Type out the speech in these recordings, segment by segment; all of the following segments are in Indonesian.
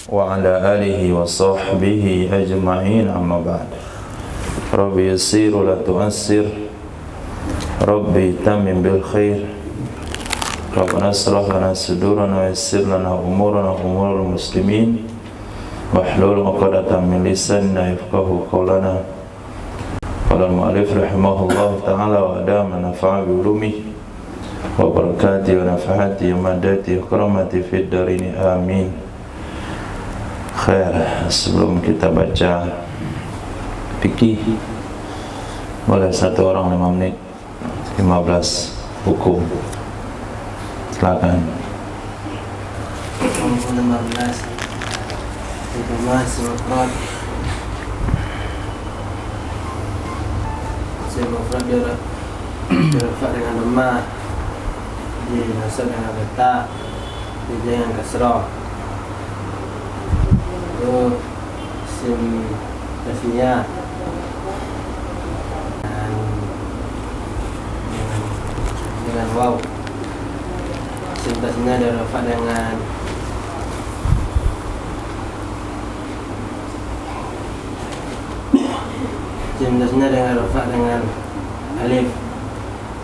wa ala alihi wa sahbihi ajma'in, amma ba'd. Rabbi yassir wa la tu'assir, Rabbi tamim bil khair, Rabbana asrah lana sudurana wa yassir lana umurana umurul muslimin, wahlul 'uqdatam min lisanina yafqahu qawlana. Qala al-mu'allif rahimahullah ta'ala wa adama nafa'a bi ulumihi wa barakatihi wa nafahati wa madati wa karamati fid darini, amin. Khair, sebelum kita baca fikih, boleh satu orang 5 menit, 15 hukum. Silakan. 15 itu masih mufrad. Mufrad dirafak dengan lemah, dinasab dengan letak, dengan kasrah. Itu isim tasniyah dengan waw. Isim tasniyah dirafak dengan isim tasniyah dengan rafak dengan alif,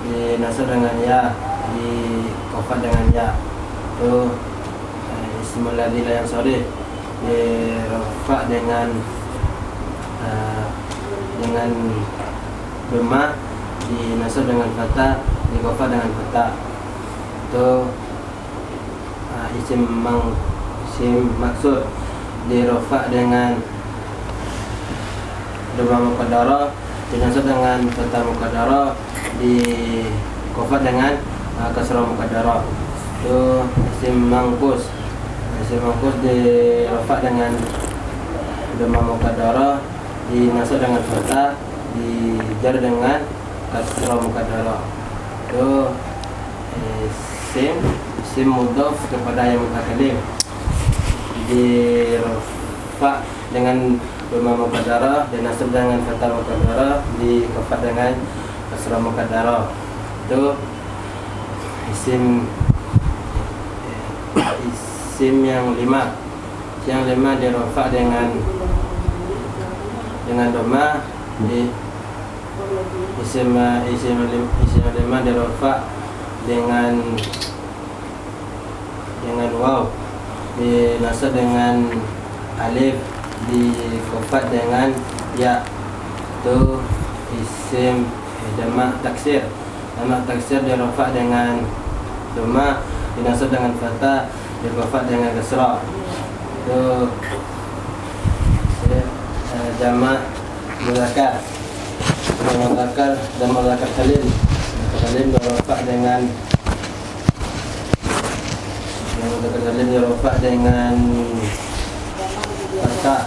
dinasab dengan ya, dikofat dengan ya. Itu ismul ladzi la yansharih, dirafak dengan dhamma, dinasab dengan fathah, dikofat dengan fathah. Itu isim maksud, dirafak dengan dhamma muqaddarah, dinasab dengan fathah muqaddarah, dikofat dengan kasrah muqaddarah. Itu isim mangkus. Isim mangkus dirafak dengan dhamma muqaddarah, dinasab dengan fathah, dijar dengan kasrah muqaddarah. Itu isim mudhaf kepada yang mutakallim, dirafak dengan dhamma muqaddarah, dinasab dengan fathah muqaddarah, dikofat dengan kasrah muqaddarah. Itu isim yang 5. Yang 5 dirafak dengan dhamma, di isim 5 dirafak dengan waw, dinasab dengan alif, dikofat dengan ya. Itu isim jamak taksir. Jamak taksir dirafak dengan dhamma, dinasab dengan fathah, dikofat dengan kasrah. Itu jamak muzakkar. Jamak muzakkar salim. Salim dirafak dengan fathah.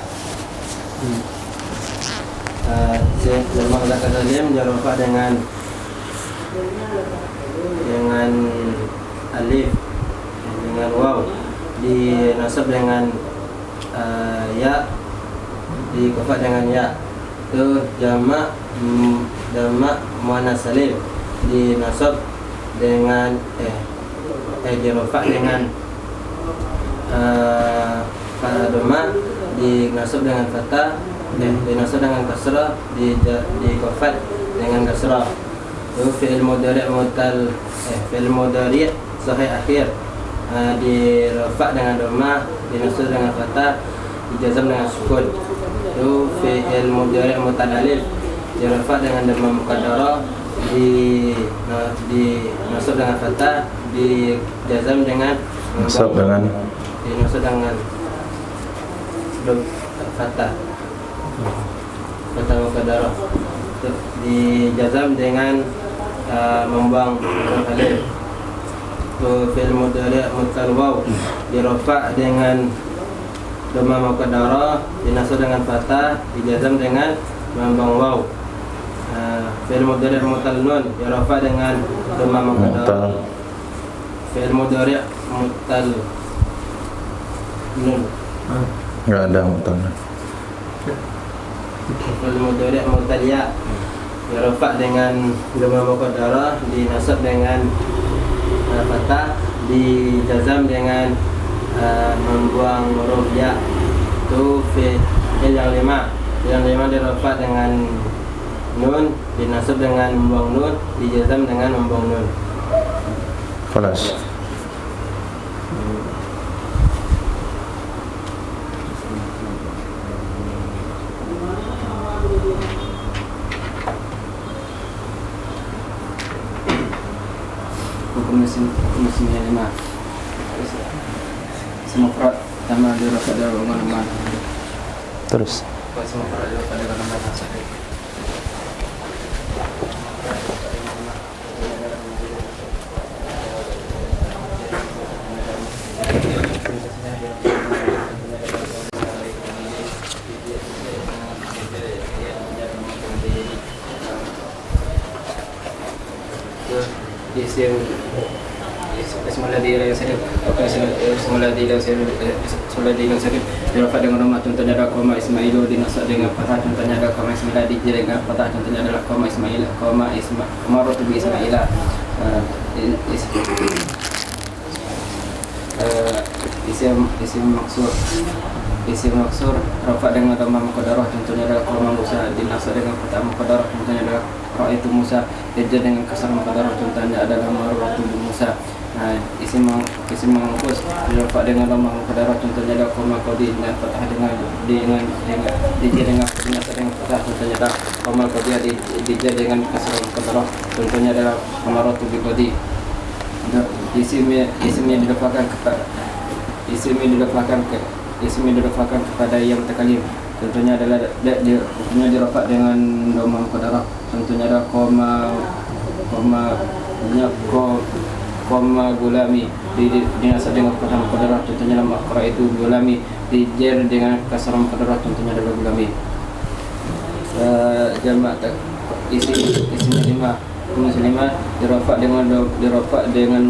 Jamak muzakkar salim dirafak dengan alif, dengan waw, dinasab dengan ya, dikofat dengan ya. Itu jamak muannas salim, dinasab dengan dirafak dengan dhamma, dinasab dengan fathah, dinasab dengan kasrah, dikofat dengan kasrah. Itu fi'il mudhari' sahih akhir, dirafak dengan dhamma, dinasab dengan fathah, dijazam dengan sukun. Itu fi'il mudhari' mutalif, dirafak dengan dhamma muqaddarah, dinasab dengan fathah, dijazam dengan fathah muqaddarah. Dijazam dengan membuang alif. Fi'il mudhari' mutal waw, dirafak dengan dhamma muqaddarah, dinasab dengan fathah, dijazam dengan membuang waw. Fi'il mudhari' mutal nun, dirafak dengan dhamma muqaddarah. Fi'il mudhari' mutal nun, enggak ada mutalnya. Fi'il mudhari' mutal ya, dirafak dengan dhamma muqaddarah, dinasab dengan fathah, dijazam dengan membuang huruf ya. Itu fi'il yang 5. Yang 5 dirafak dengan nun, dinasab dengan membuang nun, dijazam dengan membuang nun. Khalas. Hukum mesin yang 5. Semua perat sama dirafak dari mana-mana. Terus. Semua perat dirafak dari mana-mana. Dirafak dengan rumah, contohnya ada koma Ismailu, dinasab dengan fathah, contohnya ada koma Ismaila, dijadikan dengan fathah, contohnya adalah koma Ismaila, koma rotubi Ismaila. Isim maksur rafak dengan dhamma muqaddarah, contohnya adalah koma Musa, dinasab dengan fathah muqaddarah, contohnya adalah ra'aitu Musa, dijar dengan kasar muqaddarah, contohnya adalah marratu bi Musa. Isim mangkus dirafak dengan dhamma muqaddarah, contohnya adalah koma qadi, dengan fathah dengan dijar dengan fathah, contohnya adalah koma qadi, dijar dengan kasar muqaddarah, contohnya adalah marratu bi qadi. Isimnya didaftarkan kepada yang mutakalim, contohnya adalah hukumnya dirafak dengan dhamma muqaddarah, contohnya adalah koma gulami, dinasab dengan fathah muqaddarah, contohnya adalah maqra itu gulami, dijar dengan kasar muqaddarah, contohnya adalah gulami. Jamak isimnya 5. Muslimah dirafak dengan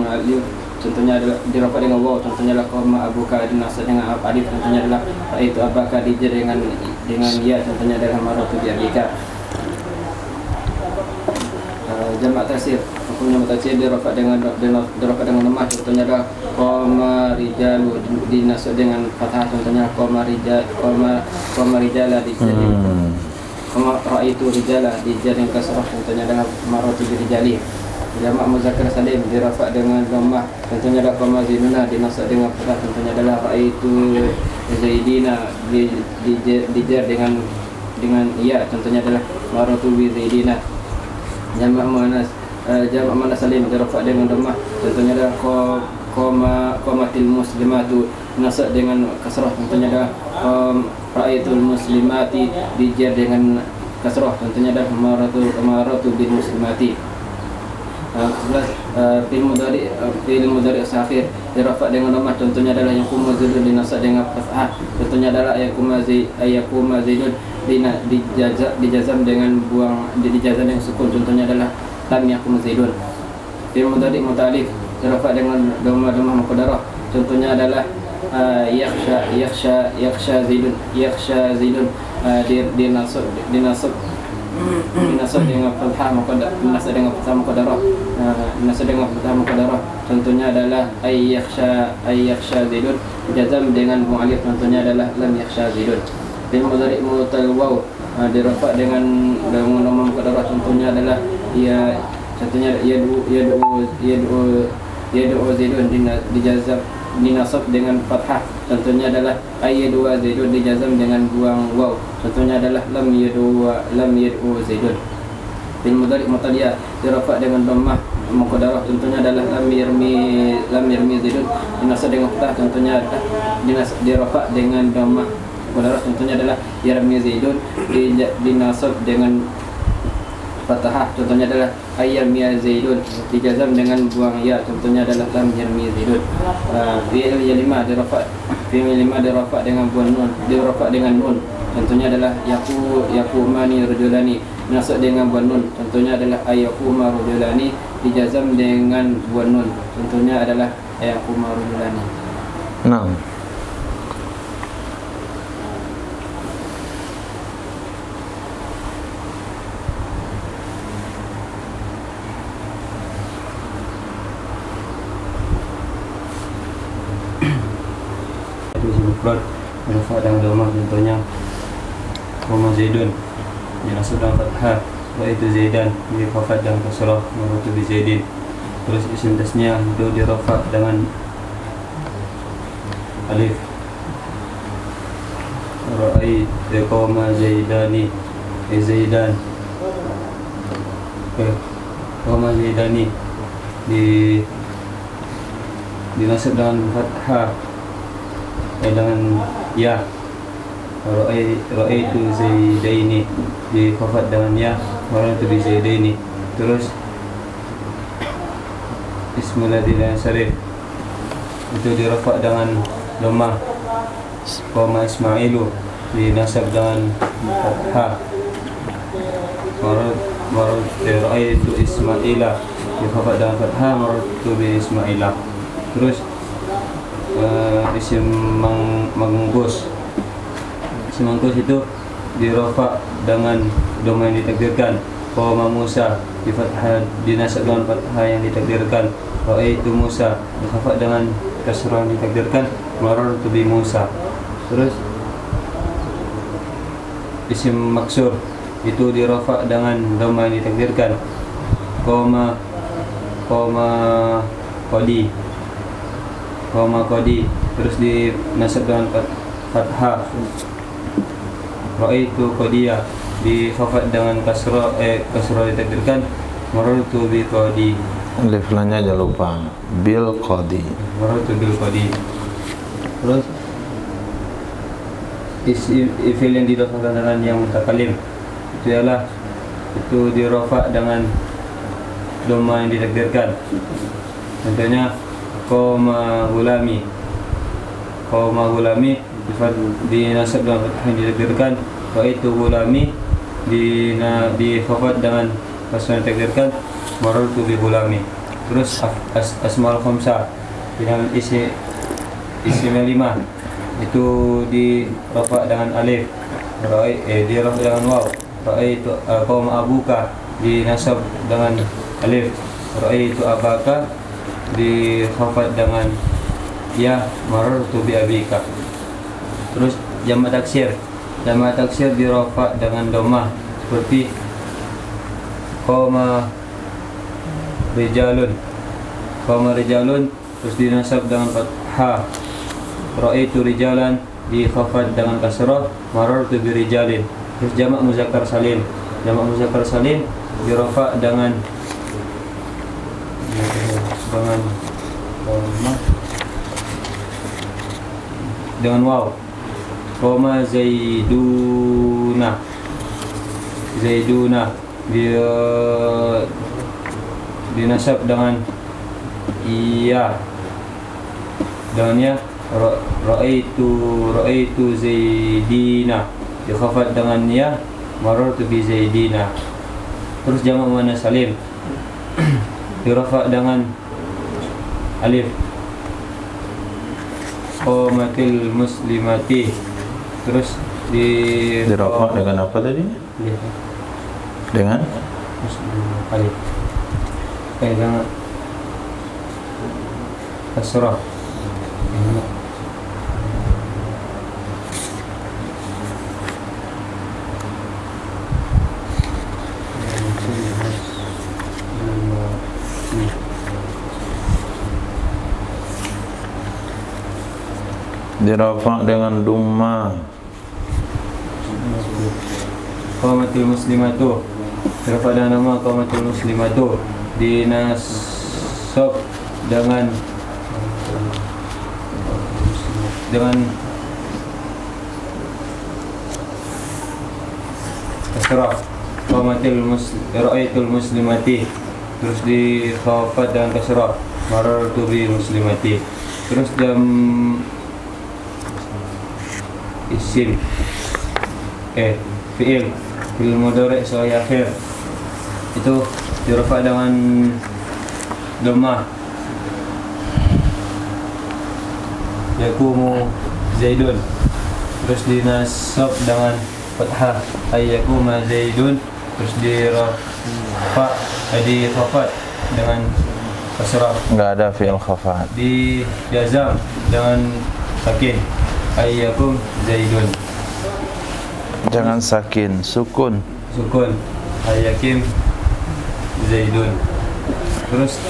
alif, contohnya adalah dirafak dengan waw, contohnya adalah koma abuka, dinasab dengan alif, contohnya adalah itu abaka, dijar dengan ya, contohnya adalah maratu bi abika. Jamak taksir, hukumnya mutaksir dirafak dengan lemah, contohnya adalah koma rijalu, dinasab dengan fathah, contohnya koma rijala, dijar koma ra'aitu rijala, dijar dengan kasrah, contohnya adalah maratu bi rijali. Jamak muzakkar salim dirafak dengan dhammah, contohnya adalah koma zaiduna, dinasab dengan fathah, contohnya adalah ra'aitu zaidina, dijar dengan ya, contohnya adalah maratu bi zaidina. Jamak muannas salim dirafak dengan dhammah, contohnya adalah qomatil muslimatu, dinasab dengan kasrah, contohnya adalah ra'aitul muslimati, dijar dengan kasrah, contohnya adalah maratu bil muslimati. Fi'il mudhari' akhir dirafak dengan dhammah, contohnya adalah yaqumu zaidun, dinasab dengan fathah, contohnya adalah yaquma zaidun, dijazam dengan sukun, contohnya adalah lam yaqum zaidun. Fi'il mudhari' muta'alliq dirafak dengan dhammah muqaddarah, contohnya adalah yakhsha zaidun, dinasab dengan fathah muqaddarah, contohnya adalah ay yakhsha zaidun, jazam dengan mu'alif, contohnya adalah lam yakhsha zaidun. Fi'il mudhari' mutalawwaw dirafak dengan dhamma muqaddarah, contohnya adalah ya, contohnya yad'u zaidun, dinasab dengan fathah, contohnya adalah ayyadu zaidun, dijazam dengan buang waw, contohnya adalah lam yad'u zaidun. Fi'il mudhari' mutaliya dirafak dengan dhammah muqaddarah, contohnya adalah lam yarmi zaidun, dinasab dengan fathah, contohnya adalah dirafak dengan dhammah muqaddarah, contohnya adalah yarmi zaidun, dinasab dengan fathah, contohnya adalah ayyarmi zaidun, dijazam dengan buang ya, contohnya adalah lam yarmi zaidun. Fi'il 5 dirafak dengan buang nun, contohnya adalah yaqumani rajulani, dinasab dengan buang nun, contohnya adalah ayyaquma rajulani, dijazam dengan buang nun, contohnya adalah ayyaquma rajulani. Naam. rafa dengan dhamma, contohnya qama Zaidun dinasab dengan fathah, ra'aitu Zaidan di khafat dengan kasrah, marartu bi Zaidin. Terus isim tasniah itu di rafa dengan alif, ra'aitu qama Zaidani Zaidan, qama Zaidani dinasab dengan fathah dengan ya, ra'aitu Zaidaini di khafat dengan ya, marartu bi Zaidaini. Terus ismul ladzi la yansarif itu dirafa dengan dhammah, qama Ismailu dinasab dengan fathah, ra'aitu Ismaila di khafat dengan fathah, marartu bi Ismaila. Terus isim manggus. Isim manggus itu dirafa dengan dhamma yang ditakdirkan, qama Musa di fathah dinasab dengan fathah yang ditakdirkan, ra'aitu Musa di khafat dengan kasrah yang ditakdirkan, marartu bi Musa. Terus isim maksur itu dirafa dengan dhamma yang ditakdirkan, qama Qadi, terus dinasab dengan fathah, ra'aitu Qadiyah di khafat dengan kasrah ditakdirkan, marartu bi Qadi. Alif lamnya jangan lupa. Bil qadi. Marartu bil Qadi. Terus fi'il yang dirafakan dengan yang mutakalim itu ialah itu dirafa dengan dhamma yang ditakdirkan. Contohnya qama gulami dinasab dengan fathah yang ditakdirkan, ra'aitu gulami di khafat dengan kasrah yang ditakdirkan, marartu bi gulami. Terus asmaul khamsah dengan isim 5 itu di rafa dengan alif, di rafa dengan waw, ra'aitu qama abuka dinasab dengan alif, ra'aitu abaka di khafat dengan ya, marartu bi abika. Terus jamak taksir di rafa dengan dhammah seperti qama rijalun terus dinasab dengan fathah, ra'aitu rijalan di khafat dengan kasrah, marartu bi rijalin. Terus jamak muzakkar salim di rafa dengan waw, qama Zaiduna dinasab dengan iya, dengan ya, ra'aitu Zaidina di khafat dengan ya, marartu bi Zaidina. Terus jamak muannas salim dirafa dengan alif, qamatil muslimati. Terus dirafa dengan apa tadi? Dengan alif dengan kasrah. Dirafa dengan dumma. Qamatil muslimatu dirafa dengan nama qamatil muslimatu, dinasab dengan kasrah, ra'aitul muslimati terus di khafat dengan kasrah, marartu bi muslimati. Terus isim fi'il mudhari' sahih akhir itu dirafa dengan dhammah, yaqumu Zaidun terus dinasab dengan fathah, ayyakuma Zaidun terus dirafa di khafat dengan kasrah, Enggak ada fi'il khafat. di jazam dengan sakin, ayyakum Zaidun. Jangan sakin, sukun. Sukun ayyakim Zaidun. Terus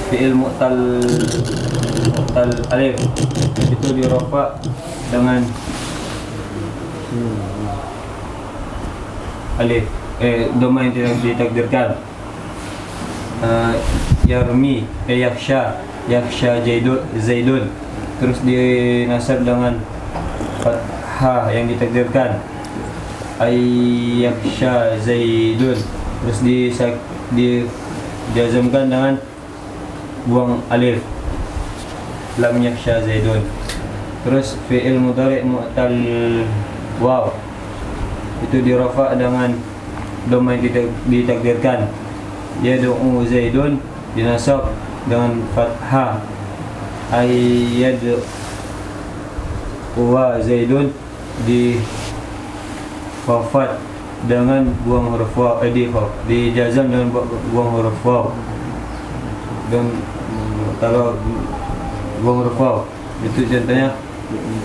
fi'il mu'tal alif itu dirofa dengan alif doma yang tidak ditakdirkan. Yarmi yakhsha Zaidun. Terus dinasab dengan fathah yang ditakdirkan, yakhsha Zaidun. Terus dijazamkan dengan buang alif, lam yakhsha Zaidun. Terus fi'il mudhari' mu'tal waw itu dirafa dengan doma yang ditakdirkan, yad'u Zaidun, dinasab dengan fathah, yad'u wa Zaidun, di khafat dengan buang huruf waw, dijazam dengan buang huruf waw. Dan kalau buang huruf waw itu contohnya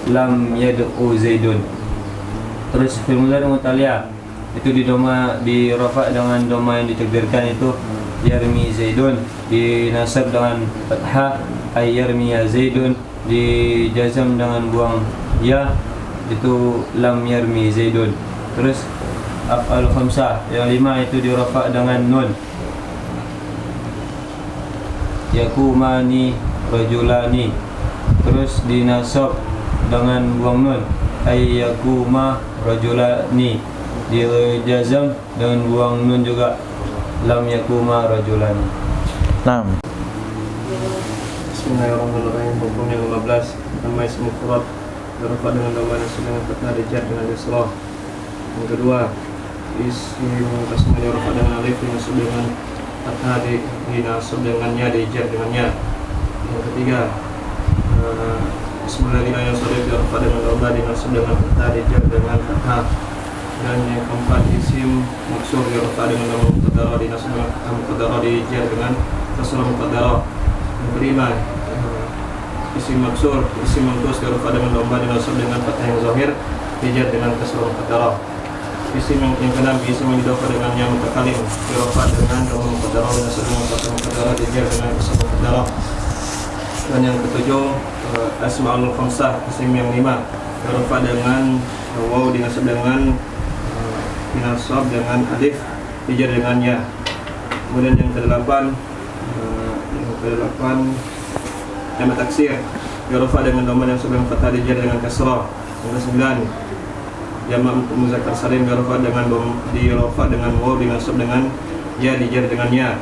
lam yad'u Zaidun. Terus fi'il mudhari' mu'tal itu di rafa dengan doma yang ditakdirkan, itu yarmi Zaidun, dinasab dengan fathah, yarmi ya Zaidun, dijazam dengan buang ya, itu lam yarmi Zaidun. Terus af'al khamsah yang 5 itu di rafa dengan nun, yakumani rajulani. Terus dinasab dengan buang nun, yakuma rajulani, dijazam dengan buang nun juga, lam yakuma rajulani. Naam. Bismillahirrahmanirrahim. Hukum yang 15, nama isim mufrad berrafa dengan dhamma nasab dengan fathah, dijar dengan isra. Yang kedua, isim tasniah berrafa dengan alif dinasab dengan fathah, dinasab dengannya, dijar dengannya. Yang ketiga, Bismillahirrahmanirrahim yang sharif berrafa dengan dhamma dinasab dengan fathah, dijar dengan fathah. Dan yang keempat, isim maksur berrafa dengan dhamma muqaddarah dinasab dengan fathah muqaddarah, dijar dengan kasrah muqaddarah. Yang kelima, isim maksur, isim mangkus berrafa dengan dhamma dinasab dengan fathah yang zahir, dijar dengan kasrah muqaddarah. Isim yang keenam, isim yang didhafa dengannya mutakalim berrafa dengan dhamma muqaddarah dinasab dengan fathah muqaddarah, dijar dengan kasrah muqaddarah. Dan yang ketujuh, asma'ul khamsah, isim yang 5 berrafa dengan waw dinasab dengan alif, dijar dengan ya. Kemudian yang kedelapan, jamak taksir berrafa dengan dhamma yang sebelum fathah, dijar dengan kasrah. Yang ke-9, jamak muzakkar salim berrafa dengan waw dinasab dengan ya, dijar dengan ya.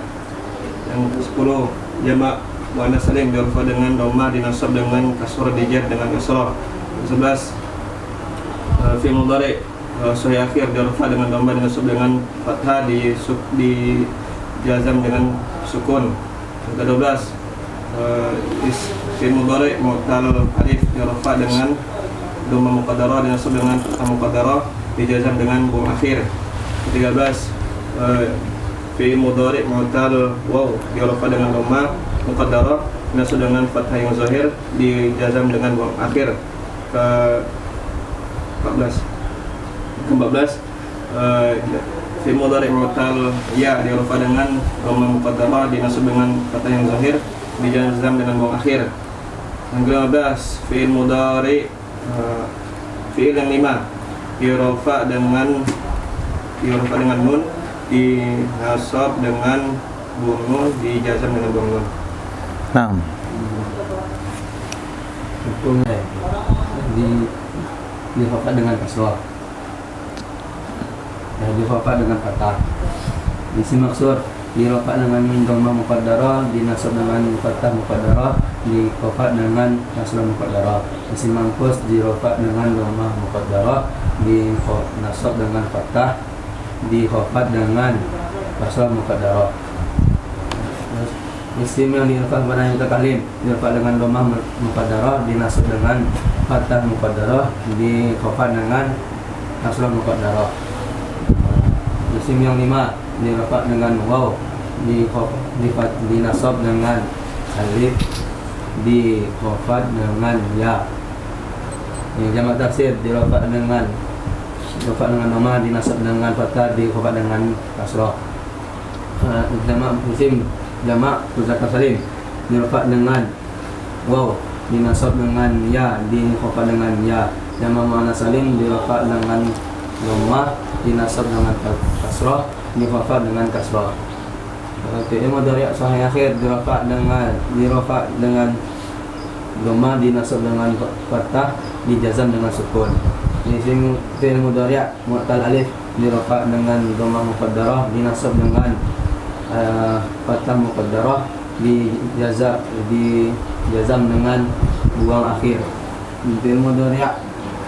Yang ke-10, jamak muannas salim berrafa dengan dhamma dinasab dengan kasrah, dijar dengan kasrah. Yang ke-11, fi'il mudhari' sahih akhir berrafa dengan dhamma dinasab dengan fathah, dijazam dengan sukun. Yang ke-12, fi'il mudhari' mu'tal alif berrafa dengan dhamma muqaddarah dinasab dengan fathah muqaddarah, dijazam dengan bum akhir. Ke-13, fi'il mudhari' mu'tal waw berrafa dengan dhamma muqaddarah dinasab dengan fathah yang zahir, dijazam dengan bum akhir. Ke-14, fi'il mudhari' mu'tal ya dirfa dengan dhamma muqaddarah dinasab dengan fathah yang zahir, dijazam dengan waw akhir. Yang ke-15, fi'il mudhari' fi'il yang 5 dirfa dengan nun, dinasab dengan buang nun, dijazam dengan buang nun. Naam. Hukumnya dirfa dengan kasrah, dirfa dengan fathah. Isim maksur dirfa dengan dhamma muqaddarah dinasab dengan fathah muqaddarah, dikhafat dengan kasrah muqaddarah. Isim mangkus dirfa dengan dhamma muqaddarah dinasab dengan fathah, dikhafat dengan kasrah muqaddarah. Isim yang dirfa pada mutakalim dirfa dengan dhamma muqaddarah dinasab dengan fathah muqaddarah, dikhafat dengan kasrah muqaddarah. Isim yang 5 dirfa dengan waw, dinasab dengan alif, dikhafat dengan ya. Jamak taksir dirafa dengan dhamma, dinasab dengan fathah, dirafa dengan kasrah. Jamak musim, jamak muzakkar salim dirafa dengan waw, dinasab dengan ya, dirafa dengan ya. Jamak muannas salim dirafa dengan dhamma, dinasab dengan kasrah, dirafa dengan kasrah. Fi'il mudhari' sahih akhir dirafa dengan dhamma, dinasab dengan fathah, dijazam dengan sukun. Isim fi'il mudhari' mu'tal alif dirafa dengan dhamma muqaddarah, dinasab dengan fathah muqaddarah, dijazam dengan buang akhir. Fi'il mudhari'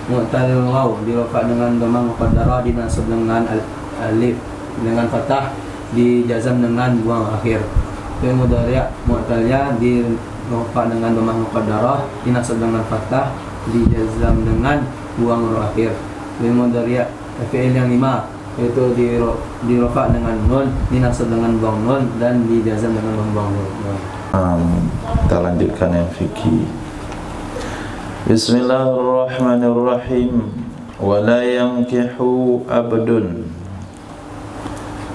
mu'tal waw dirafa dengan dhamma muqaddarah, dinasab dengan alif dengan fathah, dijazam dengan buang akhir. Fi'il mudhari' mu'tal ya dirafa dengan dhamma muqaddarah, dinasab dengan fathah, dijazam dengan buang huruf akhir. Fi'il mudhari' fi'il yang 5 yaitu dirafa dengan nun, dinasab dengan buang nun, dan dijazam dengan membuang huruf nun. Kita lanjutkan yang fikih. Bismillahirrahmanirrahim. Wala yankihu abdun,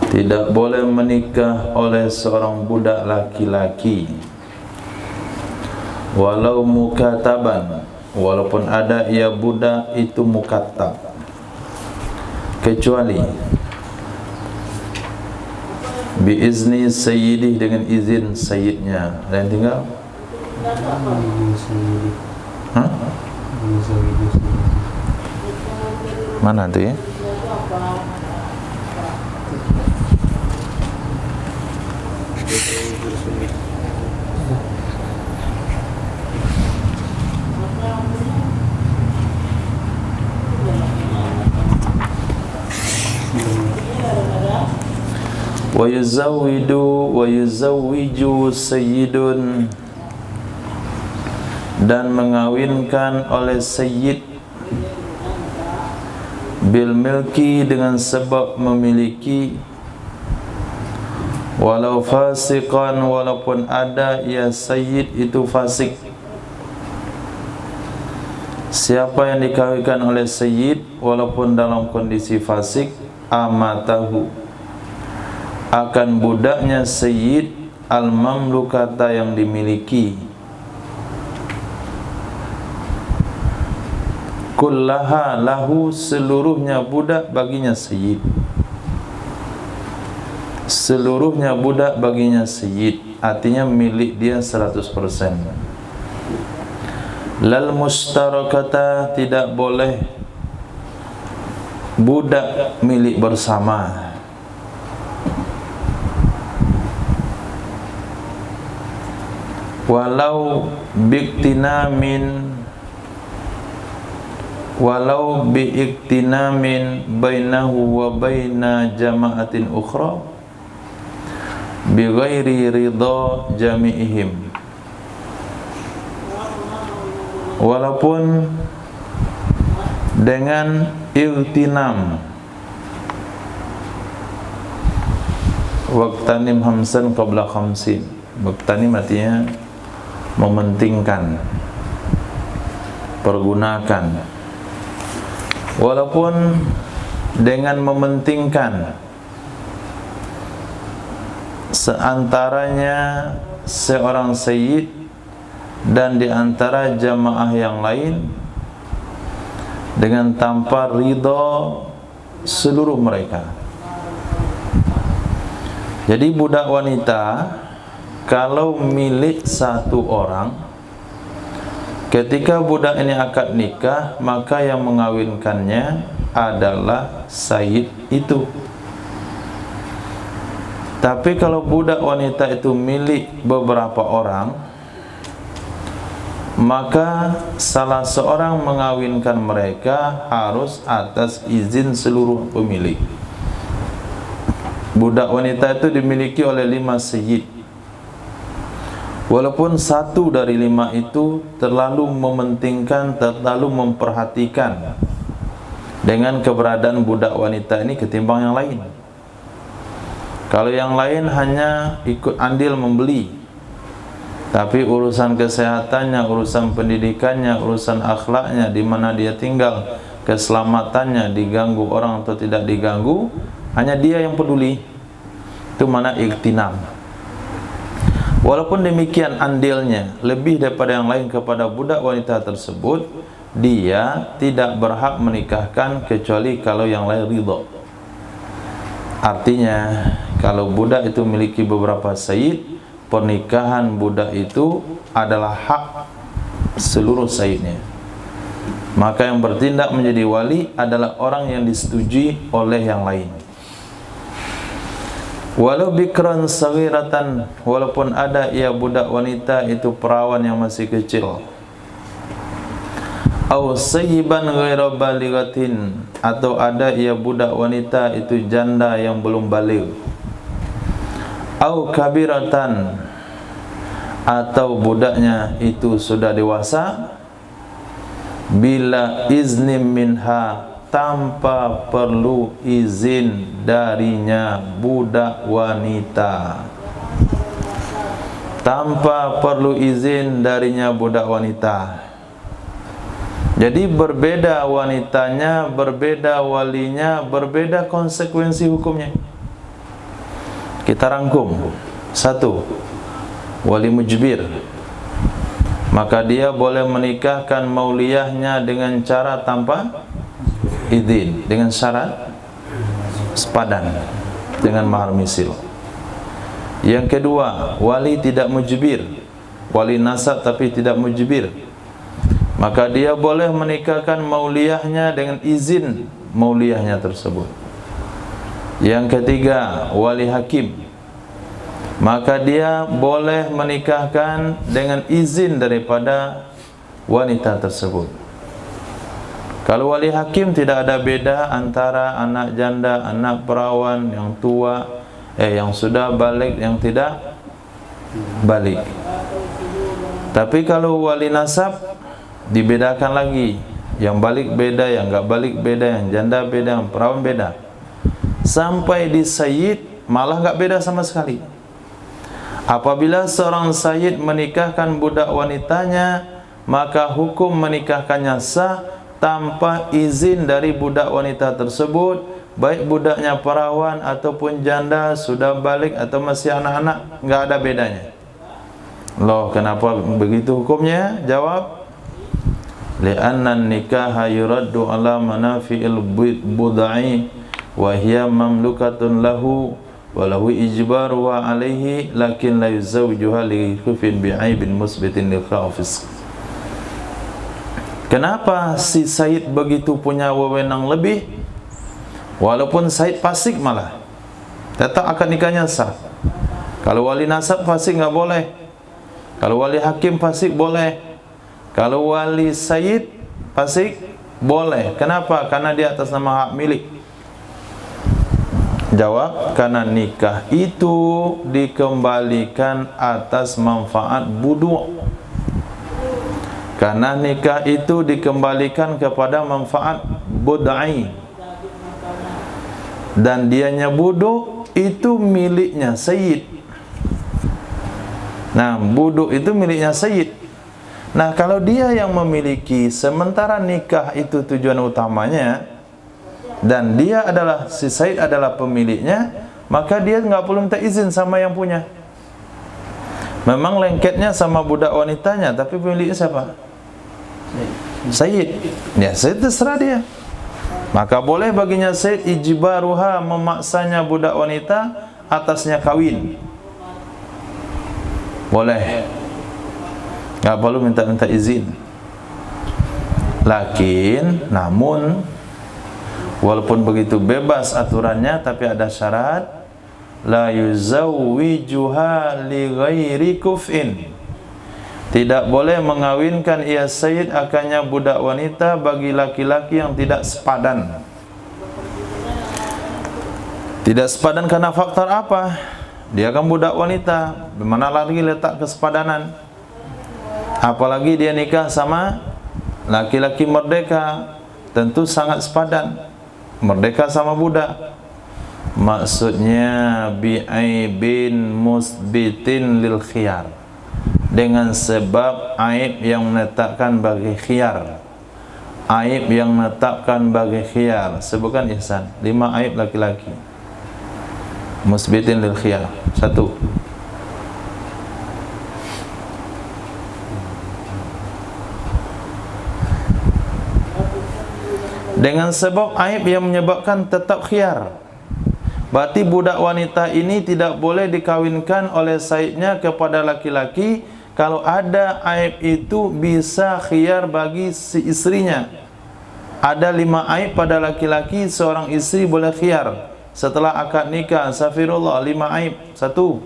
tidak boleh menikah oleh seorang budak laki-laki, walau mukataban, walaupun ada ia budak itu mukatab, kecuali biizni sayyidih, dengan izin sayyidnya. Ada yang tinggal? Hah? Mana tu ya? Wa yuzawwiju sayyidun, dan mengawinkan oleh sayyid, bil milki, dengan sebab memiliki, walau fasiqan, walaupun ada ia sayyid itu fasik. Siapa yang dikawinkan oleh sayyid walaupun dalam kondisi fasik, amatahu, akan budaknya sayyid al-mamlukata, yang dimiliki, kullaha lahu, seluruhnya budak baginya sayyid, seluruhnya budak baginya sayyid, artinya milik dia 100%. Lal mustarakata, tidak boleh budak milik bersama. Walau biiktinamin bainahu wa baina jama'atin ukhra bighairi ridha jami'ihim, walaupun dengan iktinam, waqtanim hamsan qabla khamsin. Waqtanim artinya mementingkan, pergunakan, walaupun dengan mementingkan seantaranya seorang sayyid dan di antara jamaah yang lain, dengan tanpa ridha seluruh mereka. Jadi budak wanita kalau milik satu orang, ketika budak ini akad nikah, maka yang mengawinkannya adalah sayyid itu. Tapi kalau budak wanita itu milik beberapa orang, maka salah seorang mengawinkan mereka harus atas izin seluruh pemilik. Budak wanita itu dimiliki oleh 5 sayyid. Walaupun 1 dari 5 itu terlalu mementingkan, terlalu memperhatikan dengan keberadaan budak wanita ini ketimbang yang lain. Kalau yang lain hanya ikut andil membeli, Tapi urusan kesehatannya, urusan pendidikannya, urusan akhlaknya, di mana dia tinggal, keselamatannya, diganggu orang atau tidak diganggu, hanya dia yang peduli. Itu mana iktinam. Walaupun demikian andilnya lebih daripada yang lain kepada budak wanita tersebut, dia tidak berhak menikahkan kecuali kalau yang lain ridha. Artinya, kalau budak itu memiliki beberapa sayyid, pernikahan budak itu adalah hak seluruh sayyidnya. Maka yang bertindak menjadi wali adalah orang yang disetujui oleh yang lain. Walau bikran saghiratan, walaupun ada ia budak wanita itu perawan yang masih kecil. Au sayyiban ghaira balighatin, atau ada ia budak wanita itu janda yang belum baligh. Au kabiratan, atau budaknya itu sudah dewasa, bila iznim minha, tanpa perlu izin darinya budak wanita. Tanpa perlu izin darinya budak wanita. Jadi berbeda wanitanya, berbeda walinya, berbeda konsekuensi hukumnya. Kita rangkum. 1. Wali mujbir, maka dia boleh menikahkan mauliyahnya dengan cara tanpa izin, dengan syarat sepadan dengan mahar misil. Yang kedua, wali tidak mujbir, wali nasab tapi tidak mujbir, maka dia boleh menikahkan mauliyahnya dengan izin mauliyahnya tersebut. Yang ketiga, wali hakim, maka dia boleh menikahkan dengan izin daripada wanita tersebut. Kalau wali hakim tidak ada beda antara anak janda, anak perawan, yang tua, yang sudah balik, yang tidak balik. Tapi kalau wali nasab dibedakan lagi, yang balik beda, yang enggak balik beda, yang janda beda, yang perawan beda. Sampai di sayyid malah enggak beda sama sekali. Apabila seorang sayyid menikahkan budak wanitanya, maka hukum menikahkannya sah tanpa izin dari budak wanita tersebut, baik budaknya perawan ataupun janda, sudah balik atau masih anak-anak, enggak ada bedanya. Loh, kenapa begitu hukumnya? Jawab, li'anna nikaha yuraddu ala manafi'il budai wa hiya mamlukatun lahu walahu ijbaru wa alaihi lakin la yuzawjuha li khufin bi'aibin musbitin lil khafis. Kenapa si sayyid begitu punya wewenang lebih? Walaupun sayyid fasik malah tetap akan nikahnya sah. Kalau wali nasab fasik enggak boleh. Kalau wali hakim fasik boleh. Kalau wali sayyid fasik boleh. Kenapa? Karena dia atas nama hak milik. Jawab, karena nikah itu dikembalikan atas manfaat budu. Karena nikah itu dikembalikan kepada manfaat budai. Dan dianya budu itu miliknya sayyid. Nah, budu itu miliknya sayyid. Nah, kalau dia yang memiliki, sementara nikah itu tujuan utamanya, dan dia adalah, si sayyid adalah pemiliknya, maka dia enggak perlu minta izin sama yang punya. Memang lengketnya sama budak wanitanya, tapi pemiliknya siapa? Sayyid. Ya, sayyid terserah dia. Maka boleh baginya sayyid ijbaruha, memaksanya budak wanita atasnya kawin. Boleh. Enggak perlu minta izin. Namun walaupun begitu bebas aturannya, tapi ada syarat, la yuzawwijuha li ghairi kuf'in. Tidak boleh mengawinkan ia sayyid akannya budak wanita bagi laki-laki yang tidak sepadan. Tidak sepadan karena faktor apa? Dia kan budak wanita, di mana lagi letak kesepadanan? Apalagi dia nikah sama laki-laki merdeka, tentu sangat sepadan. Merdeka sama budak, maksudnya bi'aibin musbitin lil khiyar, dengan sebab aib yang menetapkan bagi khiyar. Aib yang menetapkan bagi khiyar. Sebutkan ihsan. 5 aib laki-laki musbitin lil khiyar. 1. Dengan sebab aib yang menyebabkan tetap khiyar. Berarti budak wanita ini tidak boleh dikawinkan oleh sayyidnya kepada laki-laki. Kalau ada aib itu bisa khiyar bagi si istrinya. Ada 5 aib pada laki-laki, seorang istri boleh khiyar setelah akad nikah. Safirullah, 5 aib. 1.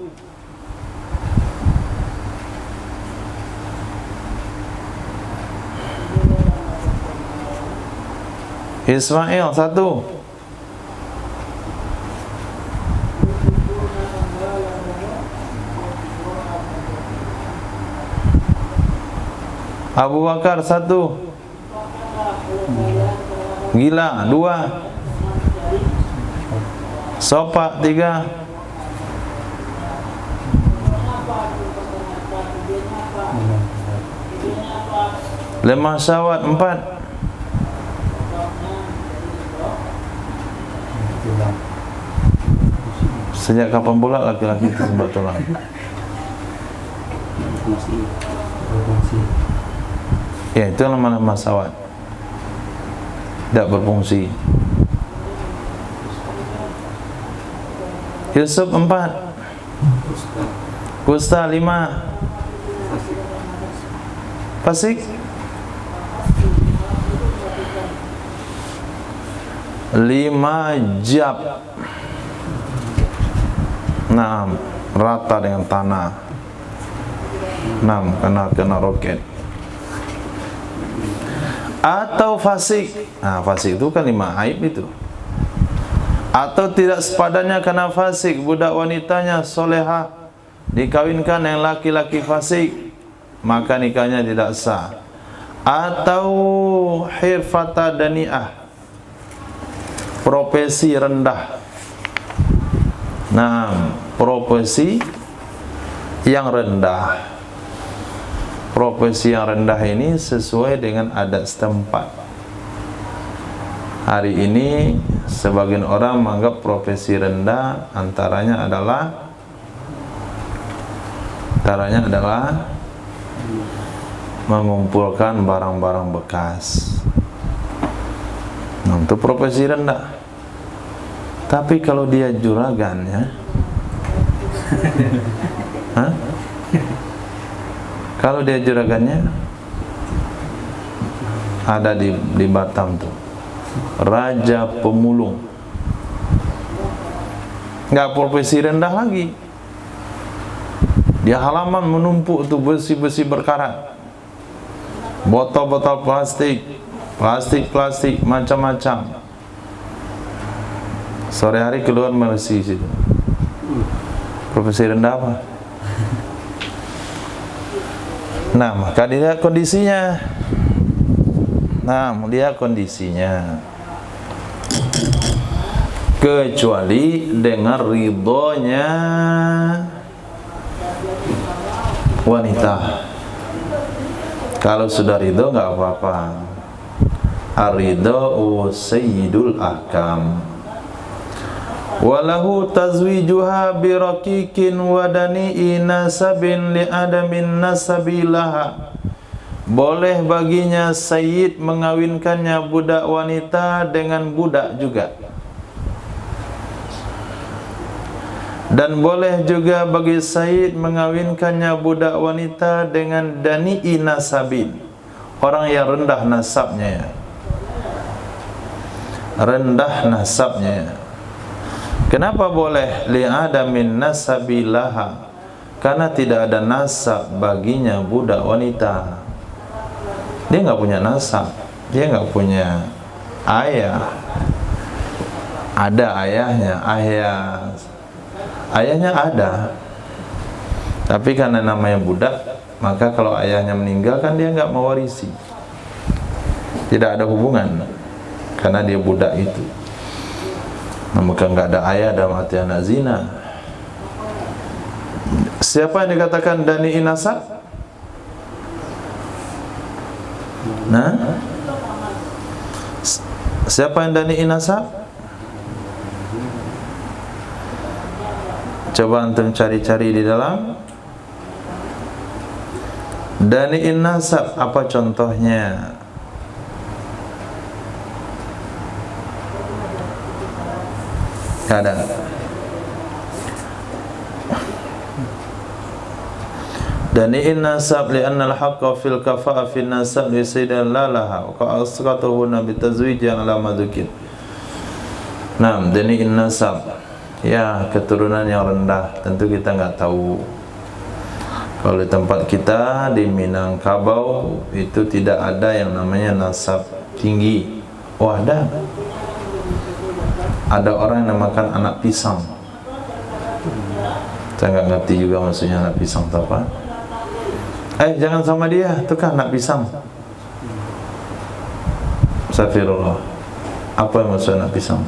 Ismail, 1. Abu Bakar, 1. Gila, 2. Sopak, 3. Lemah syahwat, 4. Sejak kapan pula laki-laki itu sembah tulang? Ya, itu lemah syahwat, tidak berfungsi. Yusuf, 4. Kusta, 5. Fasik, 5. Jab, 6. Rata dengan tanah, 6. Kena roket. Atau fasik. Nah, fasik itu kan 5 aib itu. Atau tidak sepadannya karena fasik, budak wanitanya solehah dikawinkan dengan laki-laki fasik, maka nikahnya tidak sah. Atau hirfata dani'ah, profesi rendah. Nah, profesi yang rendah. Profesi yang rendah ini sesuai dengan adat setempat. Hari ini sebagian orang menganggap profesi rendah antaranya adalah mengumpulkan barang-barang bekas. Nah, itu profesi rendah. Tapi kalau dia juragan, ya, kalau dia juragannya ada di Batam tuh, raja pemulung, nggak profesi rendah lagi. Di halaman menumpuk tuh besi-besi berkarat, botol-botol plastik macam-macam. Sore hari keluar meresi situ. Profesi rendah apa? Nah, maka dilihat kondisinya. Kecuali dengan ridhonya wanita. Kalau sudah ridho nggak apa-apa. Ar-ridho sayyidul ahkam. Walahu tazwijuha biraqiqin wadani nasabin li adamin nasabilaha. Boleh baginya sayyid mengawinkannya budak wanita dengan budak juga. Dan boleh juga bagi sayyid mengawinkannya budak wanita dengan dani'i nasabin, orang yang rendah nasabnya. Kenapa boleh? Li'adamin nasabilaha, karena tidak ada nasab baginya budak wanita. Dia nggak punya nasab, dia nggak punya ayah. Ada ayahnya, ayahnya ada, tapi karena namanya budak, maka kalau ayahnya meninggal kan dia nggak mewarisi. Tidak ada hubungan, karena dia budak itu. Maka nggak ada ayah dalam arti anak zina. Siapa yang dikatakan dani inasab? Nah, siapa yang daniin nasab? Coba antum cari-cari di dalam daniin nasab, apa contohnya? Ada. Dani'in nasab li'anna al-haqqa fil kafa'a fil nasab li sayyidan lalaha wa qa'asqatuhu nabi tazwijah ala madukir. Nah, dani'in nasab, ya keturunan yang rendah, tentu kita nggak tahu. Kalau di tempat kita di Minangkabau itu tidak ada yang namanya nasab tinggi. Oh, ada. Ada orang yang namakan anak pisang. Saya nggak ngerti juga maksudnya anak pisang itu apa. Jangan sama dia, itu kan anak pisang. Astagfirullah. Apa yang maksud anak pisang?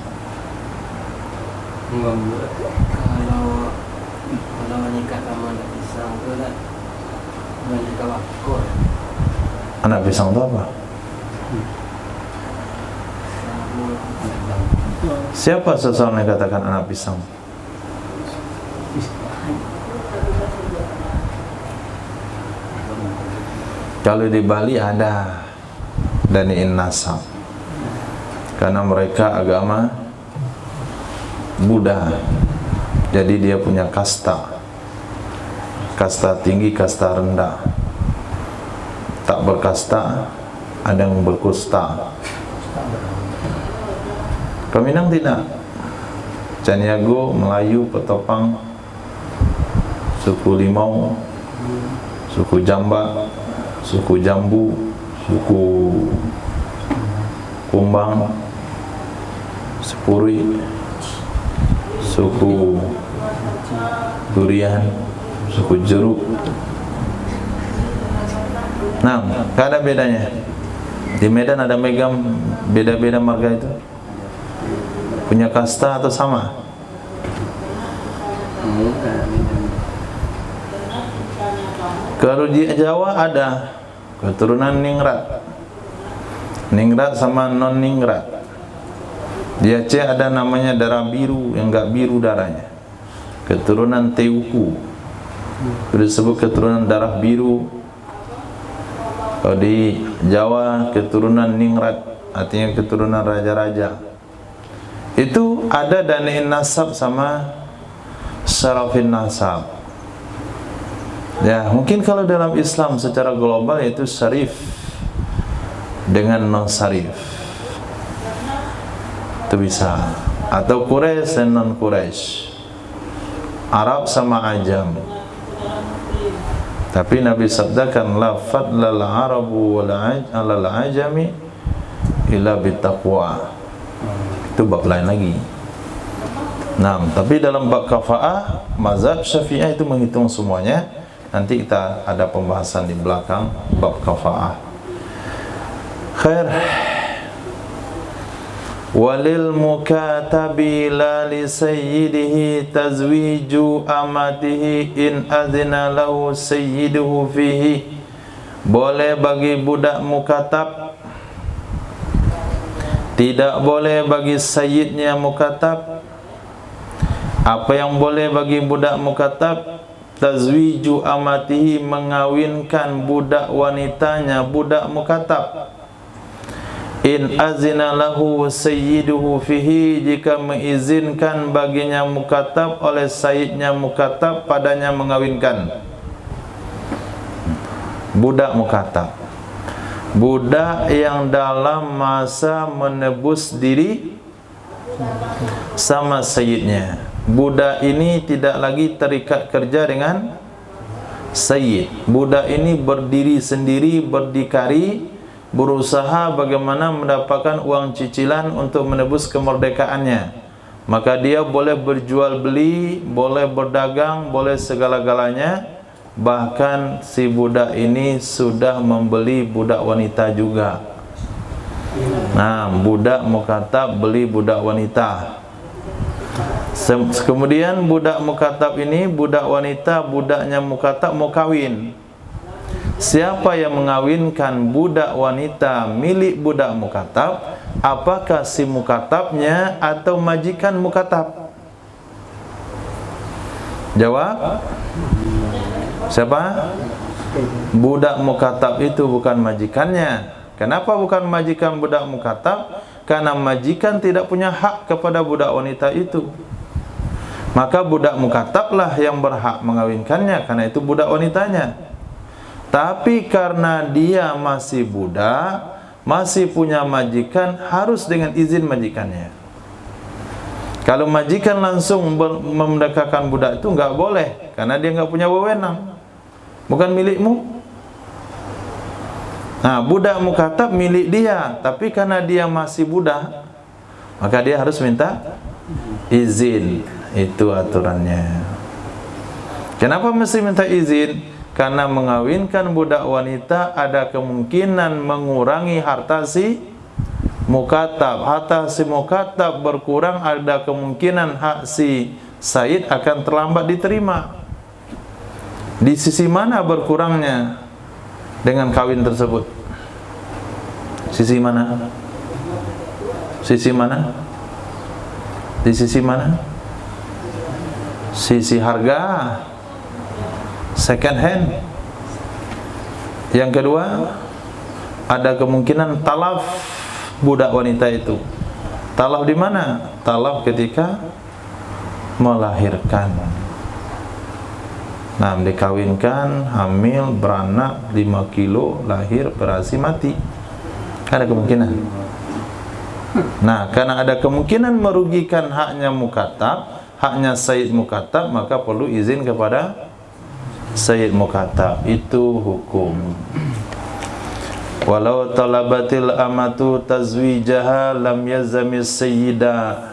Kalau menikah sama anak pisang itu kan menikah wakor. Anak pisang itu apa? Siapa seseorang yang katakan anak pisang? Kalau di Bali ada dani'in nasab, karena mereka agama Buddha, jadi dia punya kasta, kasta tinggi, kasta rendah. Tak berkasta, ada yang berkusta. Peminang tidak. Caniago, Melayu, Petopang, suku Limau, suku Jamba, suku Jambu, suku Kumbang, Sepuri, suku Durian, suku Jeruk. Nah, gak ada bedanya. Di Medan ada Megam, beda-beda marga itu. Punya kasta atau sama? Kalau di Jawa ada keturunan Ningrat, Ningrat sama non Ningrat. Di Aceh ada namanya darah biru yang enggak biru darahnya, keturunan Teuku, disebut keturunan darah biru. Kalau di Jawa keturunan Ningrat, artinya keturunan raja-raja. Itu ada dani'in nasab sama syarafin nasab. Ya, mungkin kalau dalam Islam secara global yaitu syarif dengan non syarif. Itu bisa. Atau Quraisy dan non Quraisy, Arab sama Ajam. Tapi Nabi sabdakan la fadlal arabu wal ajami illa bittaqwa. Itu bab lain lagi. Nah, tapi dalam bab kafa'ah, mazhab Syafi'iyah itu menghitung semuanya. Nanti kita ada pembahasan di belakang bab kafa'ah. Khair. Walil mukatabi la li sayyidihi tazwiju amatihi in adhina lahu sayyiduhu fihi. Boleh bagi budak mukatab, tidak boleh bagi sayyidnya mukatab. Apa yang boleh bagi budak mukatab? Tazwiju amatihi, mengawinkan budak wanitanya budak mukatab. In azina lahu sayyiduhu fihi, jika mengizinkan baginya mukatab oleh sayyidnya mukatab padanya mengawinkan. Budak mukatab, budak yang dalam masa menebus diri sama sayyidnya. Budak ini tidak lagi terikat kerja dengan sayyid. Budak ini berdiri sendiri, berdikari, berusaha bagaimana mendapatkan uang cicilan untuk menebus kemerdekaannya. Maka dia boleh berjual beli, boleh berdagang, boleh segala-galanya. Bahkan si budak ini sudah membeli budak wanita juga. Nah, budak mukatab beli budak wanita. Kemudian budak mukatab ini, budak wanita, budaknya mukatab mau kawin. siapa yang mengawinkan budak wanita milik budak mukatab, apakah si mukatabnya atau majikan mukatab? Jawab. Siapa? Budak mukatab itu bukan majikannya. Kenapa bukan majikan budak mukatab? Karena majikan tidak punya hak kepada budak wanita itu. Maka budak mukatablah yang berhak mengawinkannya, karena itu budak wanitanya. Tapi karena dia masih budak, masih punya majikan, harus dengan izin majikannya. Kalau majikan langsung memerdekakan budak itu enggak boleh, karena dia enggak punya wewenang, bukan milikmu. Nah, budak mukatab milik dia, tapi karena dia masih budak, maka dia harus minta izin. Itu aturannya. Kenapa mesti minta izin? Karena mengawinkan budak wanita ada kemungkinan mengurangi harta si mukatab. Harta si mukatab berkurang, ada kemungkinan hak si Said akan terlambat diterima. Di sisi mana berkurangnya dengan kawin tersebut? Sisi mana? Sisi mana? Di sisi mana? Sisi harga, second hand. Yang kedua, ada kemungkinan talaf budak wanita itu. Talaf di mana? Talaf ketika melahirkan. Nah, dikawinkan, hamil, beranak 5 kilo, lahir, berasi, mati. Ada kemungkinan. Nah, karena ada kemungkinan merugikan haknya mukatab, haknya Sayyid mukatab, maka perlu izin kepada Sayyid mukatab. Itu hukum. Walau talabatil amatu tazwijaha lam yazamis sayyida.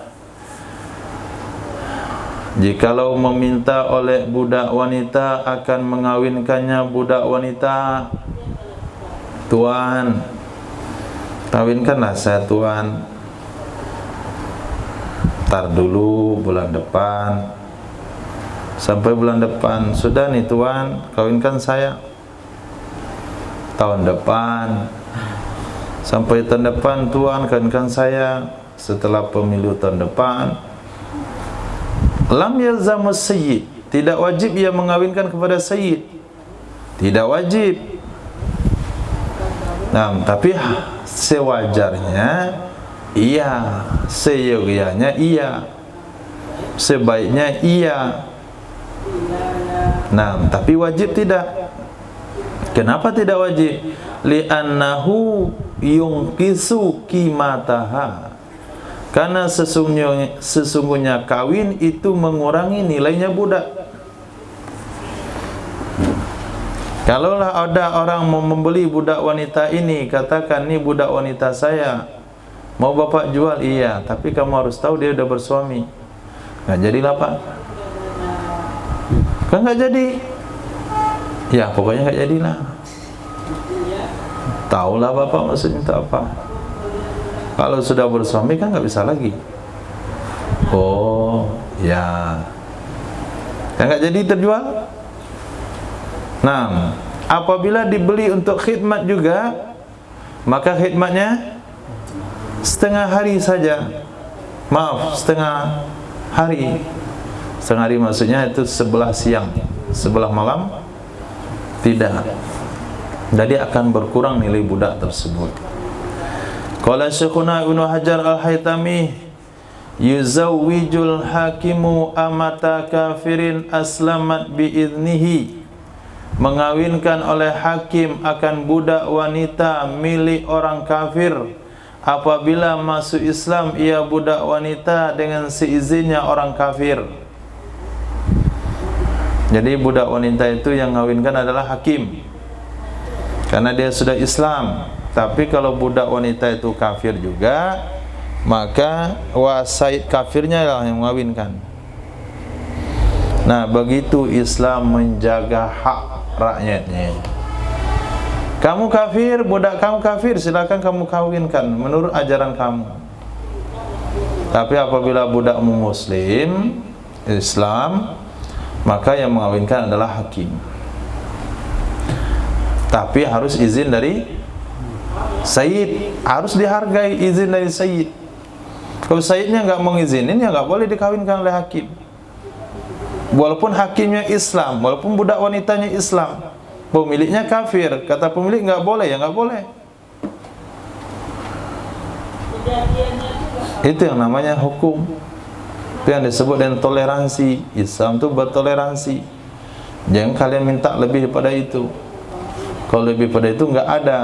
Jikalau meminta oleh budak wanita akan mengawinkannya budak wanita, tuan, kawinkanlah saya tuan. Tar dulu bulan depan, sampai bulan depan sudah nih tuan, kawinkan saya tahun depan, sampai tahun depan tuan kawinkan saya setelah pemilu tahun depan. Lam yalzamus sayyid, tidak wajib ia mengawinkan kepada sayyid, tidak wajib. Nah, tapi sewajarnya iya, seyogyanya iya, sebaiknya iya. Nah, tapi wajib tidak. Kenapa tidak wajib? Li'annahu yungkisu qimataha. Karena sesungguhnya kawin itu mengurangi nilainya budak. Kalaulah ada orang mau membeli budak wanita ini, katakan ini budak wanita saya, mau bapak jual? Iya, tapi kamu harus tahu dia udah bersuami. Nggak jadilah pak. Kan nggak jadi. Ya pokoknya nggak jadilah. Taulah bapak maksudnya itu apa. Kalau sudah bersuami kan nggak bisa lagi. Oh ya, kan nggak jadi terjual. Nah, apabila dibeli untuk khidmat juga, maka khidmatnya setengah hari saja. Maaf, setengah hari. Setengah hari maksudnya itu sebelah siang, sebelah malam. Tidak. Jadi akan berkurang nilai budak tersebut. Qala Syekhuna Ibnu Hajar Al-Haytami, yuzawwijul hakimu amata kafirin aslamat biiznihi. Mengawinkan oleh hakim akan budak wanita milik orang kafir, apabila masuk Islam ia budak wanita dengan seizinnya orang kafir. Jadi budak wanita itu yang mengawinkan adalah hakim, karena dia sudah Islam. Tapi kalau budak wanita itu kafir juga, maka wasaid kafirnya lah yang mengawinkan. Nah, begitu Islam menjaga hak rakyatnya. Kamu kafir, budak kamu kafir, silakan kamu kawinkan menurut ajaran kamu. Tapi apabila budakmu muslim, Islam, maka yang mengawinkan adalah hakim. Tapi harus izin dari sayyid, harus dihargai izin dari sayyid. Kalau sayyidnya nggak mengizinin, ya nggak boleh dikawinkan oleh hakim. Walaupun hakimnya Islam, walaupun budak wanitanya Islam, pemiliknya kafir, kata pemilik nggak boleh, ya nggak boleh. Itu yang namanya hukum. Itu yang disebut dengan toleransi. Islam itu bertoleransi. Jangan kalian minta lebih daripada itu. Kalau lebih pada itu nggak ada.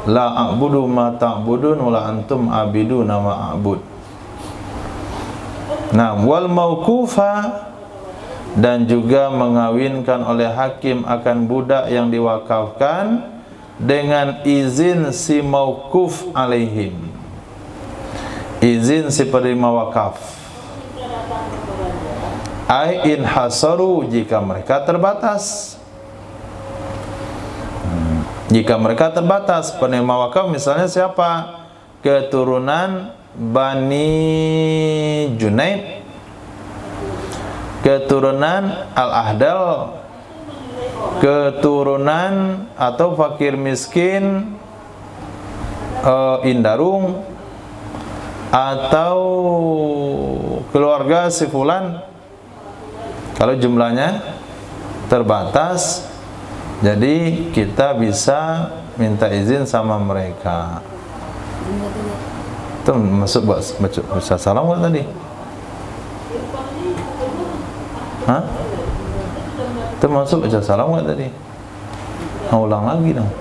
La a'budu ma ta'budun wala antum abiduna ma a'bud. Nah, wal mauqufa, dan juga mengawinkan oleh hakim akan budak yang diwakafkan dengan izin si mauquf alaihim, izin si penerima wakaf. Ai in hasaru, jika mereka terbatas. Jika mereka terbatas, penerima wakaf misalnya siapa? Keturunan Bani Junaid, keturunan Al-Ahdal, keturunan atau fakir miskin Indarung, atau keluarga si fulan. Kalau jumlahnya terbatas, jadi kita bisa minta izin sama mereka. Itu masuk baca salam nggak tadi? Hah? Itu masuk baca salam nggak tadi? Mau ulang lagi dong.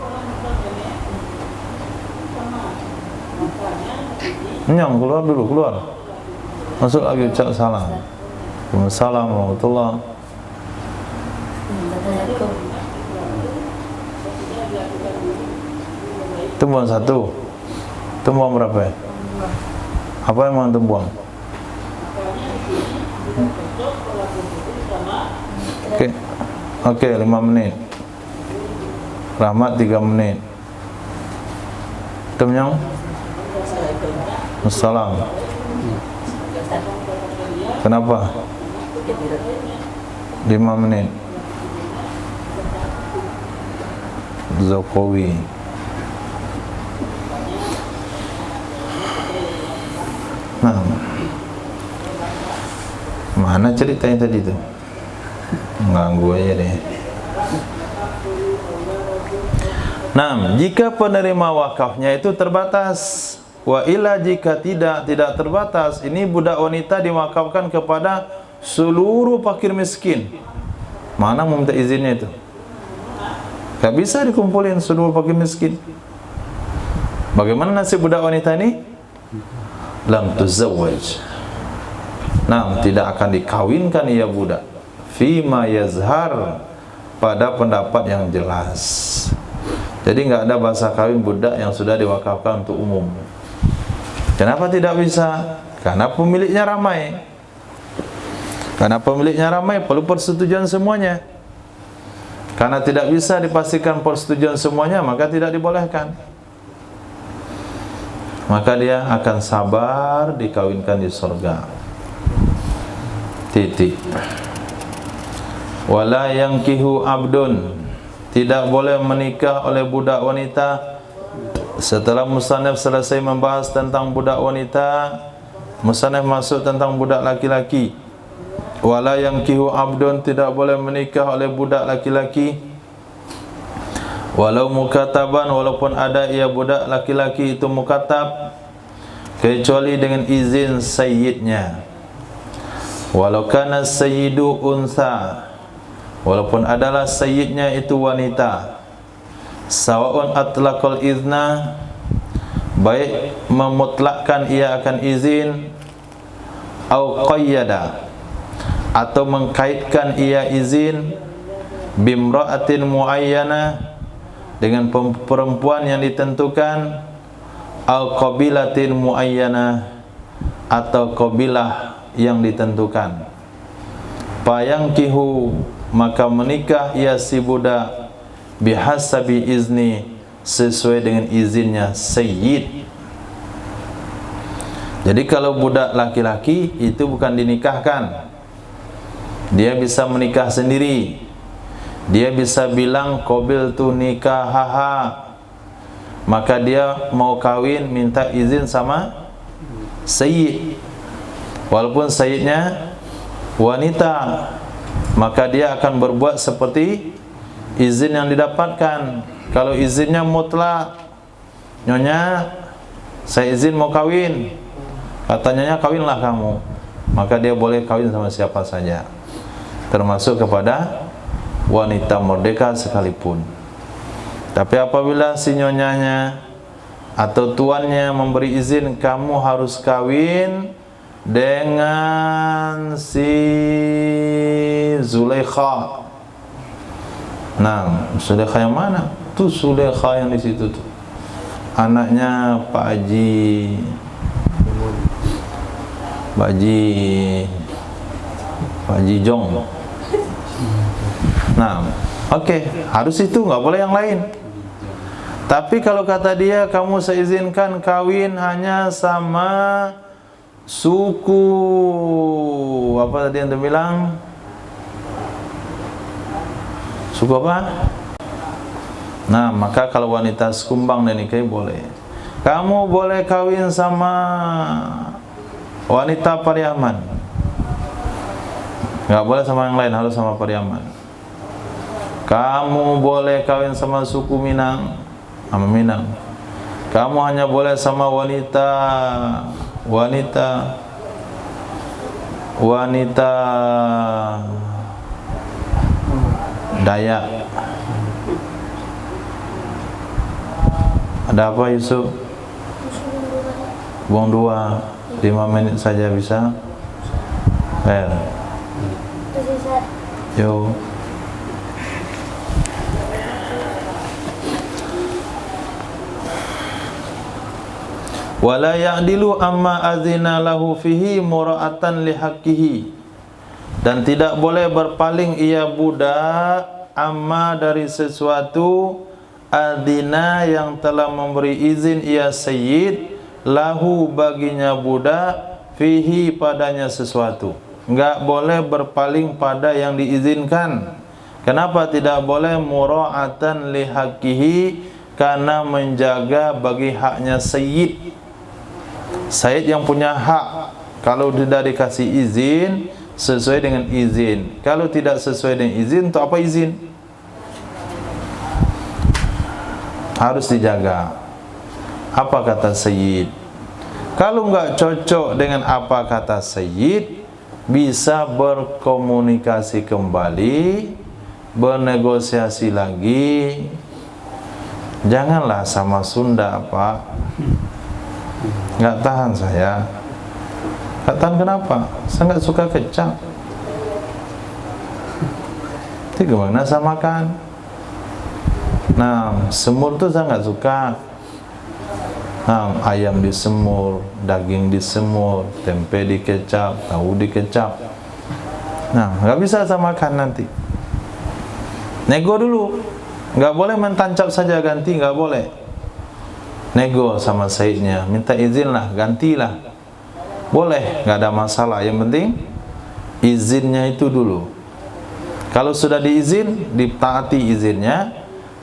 Nyang, keluar dulu, keluar. Masuk lagi ucap salam. Waalaikumsalam warahmatullahi. Tumbuhan satu. Tumbuhan berapa ya? Apa yang mau tumbuhan? Oke, 5 menit. Rahmat 3 menit. Tumnyang? Assalam. Kenapa? 5 menit. Jokowi. Nah, mana ceritanya tadi tuh? Ganggu aja deh. Nah, jika penerima wakafnya itu terbatas, wa illa jika tidak terbatas, ini budak wanita diwakafkan kepada seluruh fakir miskin. Mana mau minta izinnya itu? Gak bisa dikumpulin seluruh fakir miskin. Bagaimana nasib budak wanita ini? Lam tuzawwaj. Nah, tidak akan dikawinkan ia budak. Fima yazhar, pada pendapat yang jelas. Jadi nggak ada bahasa kawin budak yang sudah diwakafkan untuk umum. Kenapa tidak bisa? Karena pemiliknya ramai. Karena pemiliknya ramai, perlu persetujuan semuanya. Karena tidak bisa dipastikan persetujuan semuanya, maka tidak dibolehkan. Maka dia akan sabar dikawinkan di surga. Titik. Wala yankihu abdun, tidak boleh menikah oleh budak wanita. Setelah musannaf selesai membahas tentang budak wanita, musannaf masuk tentang budak laki-laki. Wala yankihu abdun, tidak boleh menikah oleh budak laki-laki. Walau mukataban, walaupun ada ia budak laki-laki itu mukatab, kecuali dengan izin sayyidnya. Walau kana sayyidu unsa, walaupun adalah sayyidnya itu wanita. Sawa'un atlaqal izna, baik memutlakkan ia akan izin, au qayyada, atau mengkaitkan ia izin, bimra'atin muayyana, dengan perempuan yang ditentukan, al qabilatin muayyana, atau qabilah yang ditentukan. Payangkihu, maka menikah ia si budak, bihasabi izni, sesuai dengan izinnya sayyid. Jadi kalau budak laki-laki itu bukan dinikahkan, dia bisa menikah sendiri. Dia bisa bilang qabiltu nikahaha, maka dia mau kawin minta izin sama sayyid. Walaupun sayyidnya wanita, maka dia akan berbuat seperti izin yang didapatkan. Kalau izinnya mutlak, nyonya saya izin mau kawin, katanya kawinlah kamu, maka dia boleh kawin sama siapa saja, termasuk kepada wanita merdeka sekalipun. Tapi apabila si nyonyanya atau tuannya memberi izin kamu harus kawin dengan si Zulaikha. Nah, Zulaikha yang mana? Tuh Zulaikha yang di situ tuh. Anaknya Pak Haji Jong. Nah, oke, harus itu, nggak boleh yang lain. Tapi kalau kata dia kamu saya izinkan kawin hanya sama suku apa tadi yang bilang? Suku apa? Nah, maka kalau wanita sekumbang dan nikahi boleh. Kamu boleh kawin sama wanita Pariaman. Nggak boleh sama yang lain, harus sama Pariaman. Kamu boleh kawin sama suku Minang, sama Minang. Kamu hanya boleh sama wanita Dayak. Ada apa Yusuf? Buang 5 menit saja bisa. Yo. Wala ya'dilu amma azina lahu fihi mura'atan lihaqqihi, dan tidak boleh berpaling ia budak amma dari sesuatu adzina yang telah memberi izin ia sayyid lahu baginya budak fihi padanya sesuatu. Enggak boleh berpaling pada yang diizinkan. Kenapa tidak boleh? Mura'atan lihaqqihi, karena menjaga bagi haknya sayyid. Sayyid yang punya hak, kalau tidak dikasih izin sesuai dengan izin, kalau tidak sesuai dengan izin, untuk apa izin? Harus dijaga. Apa kata sayyid? Kalau enggak cocok dengan apa kata sayyid, bisa berkomunikasi kembali, bernegosiasi lagi. Janganlah sama Sunda, Pak. Nggak tahan saya. Nggak tahan kenapa? Saya nggak suka kecap. Itu gimana saya makan? Nah, semur tuh saya nggak suka. Nah, ayam disemur, daging disemur, tempe dikecap, tahu dikecap. Nah, nggak bisa saya makan nanti. Nego dulu. Nggak boleh mentancap saja ganti, nggak boleh. Nego sama sayyidnya, minta izin lah, gantilah. Boleh, nggak ada masalah. Yang penting izinnya itu dulu. Kalau sudah diizin, ditaati izinnya.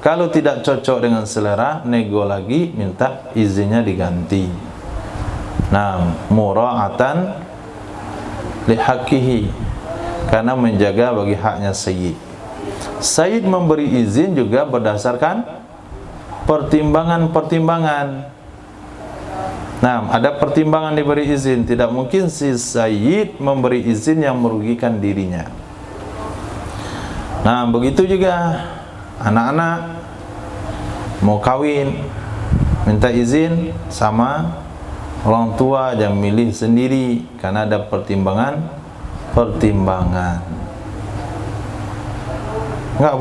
Kalau tidak cocok dengan selera, nego lagi, minta izinnya diganti. Nah, mura'atan lihaqqihi, karena menjaga bagi haknya sayyid. Sayyid memberi izin juga berdasarkan pertimbangan-pertimbangan. Nah, ada pertimbangan diberi izin. Tidak mungkin si sayyid memberi izin yang merugikan dirinya. Nah, begitu juga anak-anak mau kawin, minta izin sama orang tua, jangan milih sendiri, karena ada pertimbangan. Nggak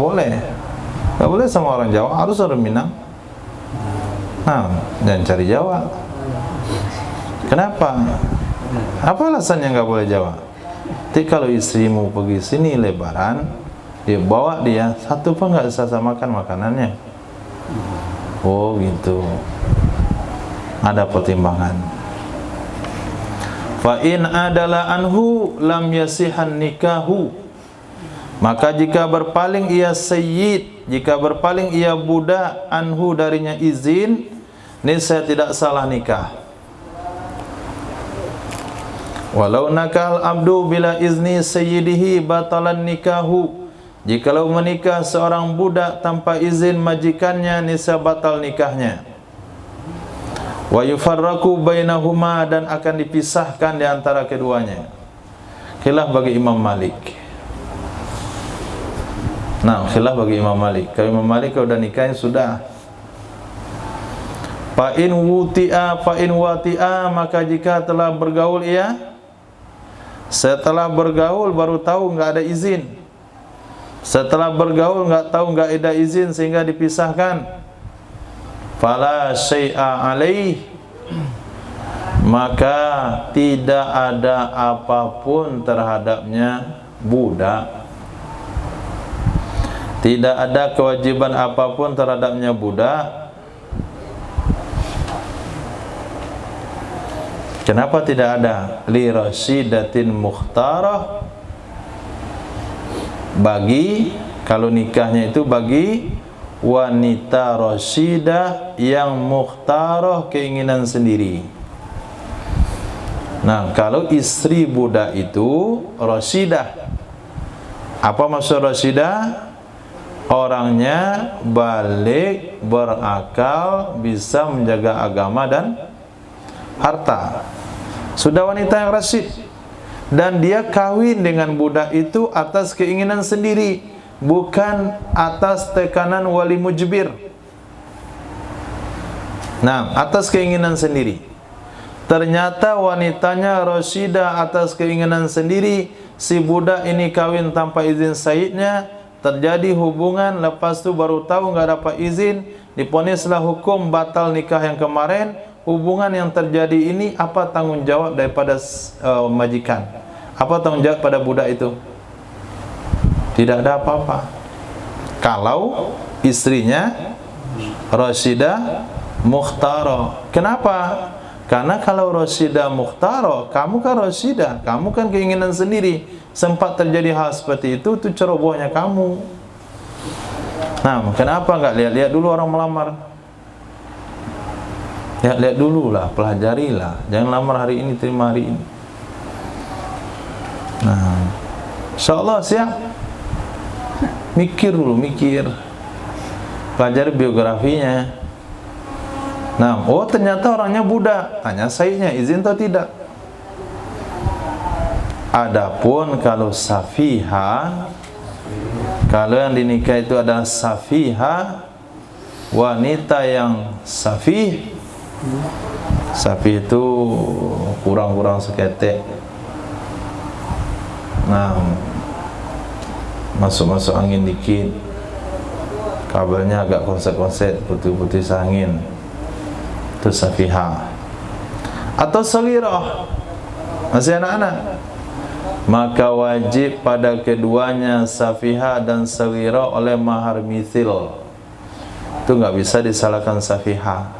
boleh sama orang Jawa, harus orang Minang. Nah, jangan cari Jawa. Kenapa? Apa alasannya nggak boleh Jawa? Jadi kalau istrimu pergi sini lebaran, dia bawa dia, satu pun nggak bisa samakan makanannya. Oh gitu. Ada pertimbangan. Fa in adalah anhu lam yasihan nikahu. Maka jika berpaling ia sayyid, jika berpaling ia budak anhu darinya izin, niscaya tidak salah nikah. Walau nakal abdu bila izni sayyidihi batalan nikahu. Jikalau menikah seorang budak tanpa izin majikannya, niscaya batal nikahnya. Wa yufarraqu bainahuma, dan akan dipisahkan di antara keduanya. Khilaf bagi Imam Malik. Nah, khilaf bagi Imam Malik. Kalau Imam Malik kalau udah nikahnya sudah. Fa in wati'a, maka jika telah bergaul ia, setelah bergaul baru tahu enggak ada izin. Setelah bergaul enggak tahu enggak ada izin sehingga dipisahkan. Fala syai'a alaih, maka tidak ada apapun terhadapnya budak. Tidak ada kewajiban apapun terhadapnya budak. Kenapa tidak ada? Li rasyidatin mukhtarah, bagi, kalau nikahnya itu bagi wanita rasyidah yang mukhtarah, keinginan sendiri. Nah, kalau istri budak itu rasyidah. Apa maksud rasyidah? Orangnya balik, berakal, bisa menjaga agama dan harta. Sudah wanita yang rasyid, dan dia kawin dengan budak itu atas keinginan sendiri, bukan atas tekanan wali mujbir. Nah, atas keinginan sendiri. Ternyata wanitanya rasyidah atas keinginan sendiri. Si budak ini kawin tanpa izin sayyidnya, terjadi hubungan, lepas itu baru tahu nggak dapat izin, diponislah hukum batal nikah yang kemarin. Hubungan yang terjadi ini apa tanggung jawab daripada majikan? Apa tanggung jawab pada budak itu? Tidak ada apa-apa. Kalau istrinya rasyidah mukhtarah. Kenapa? Karena kalau rasyidah mukhtarah, kamu kan rasyidah, kamu kan keinginan sendiri. Sempat terjadi hal seperti itu cerobohnya kamu. Nah, kenapa enggak lihat-lihat dulu orang melamar? Lihat dulu lah, pelajarilah. Jangan lamar hari ini, terima hari ini. Nah, insyaallah siap. Mikir dulu, mikir. Pelajari biografinya. Nah, oh ternyata orangnya budak. Tanya sayyidnya, izin atau tidak? Adapun kalau safiha, kalau yang dinikah itu adalah safiha, wanita yang safih itu kurang-kurang seketek. Nah, masuk-masuk angin dikit, kabelnya agak konsep-konsep, putih-putih seangin, itu safiha. Atau saghirah, masih anak-anak, maka wajib pada keduanya safiha dan saghirah oleh mahar mithil. Itu nggak bisa disalahkan safiha.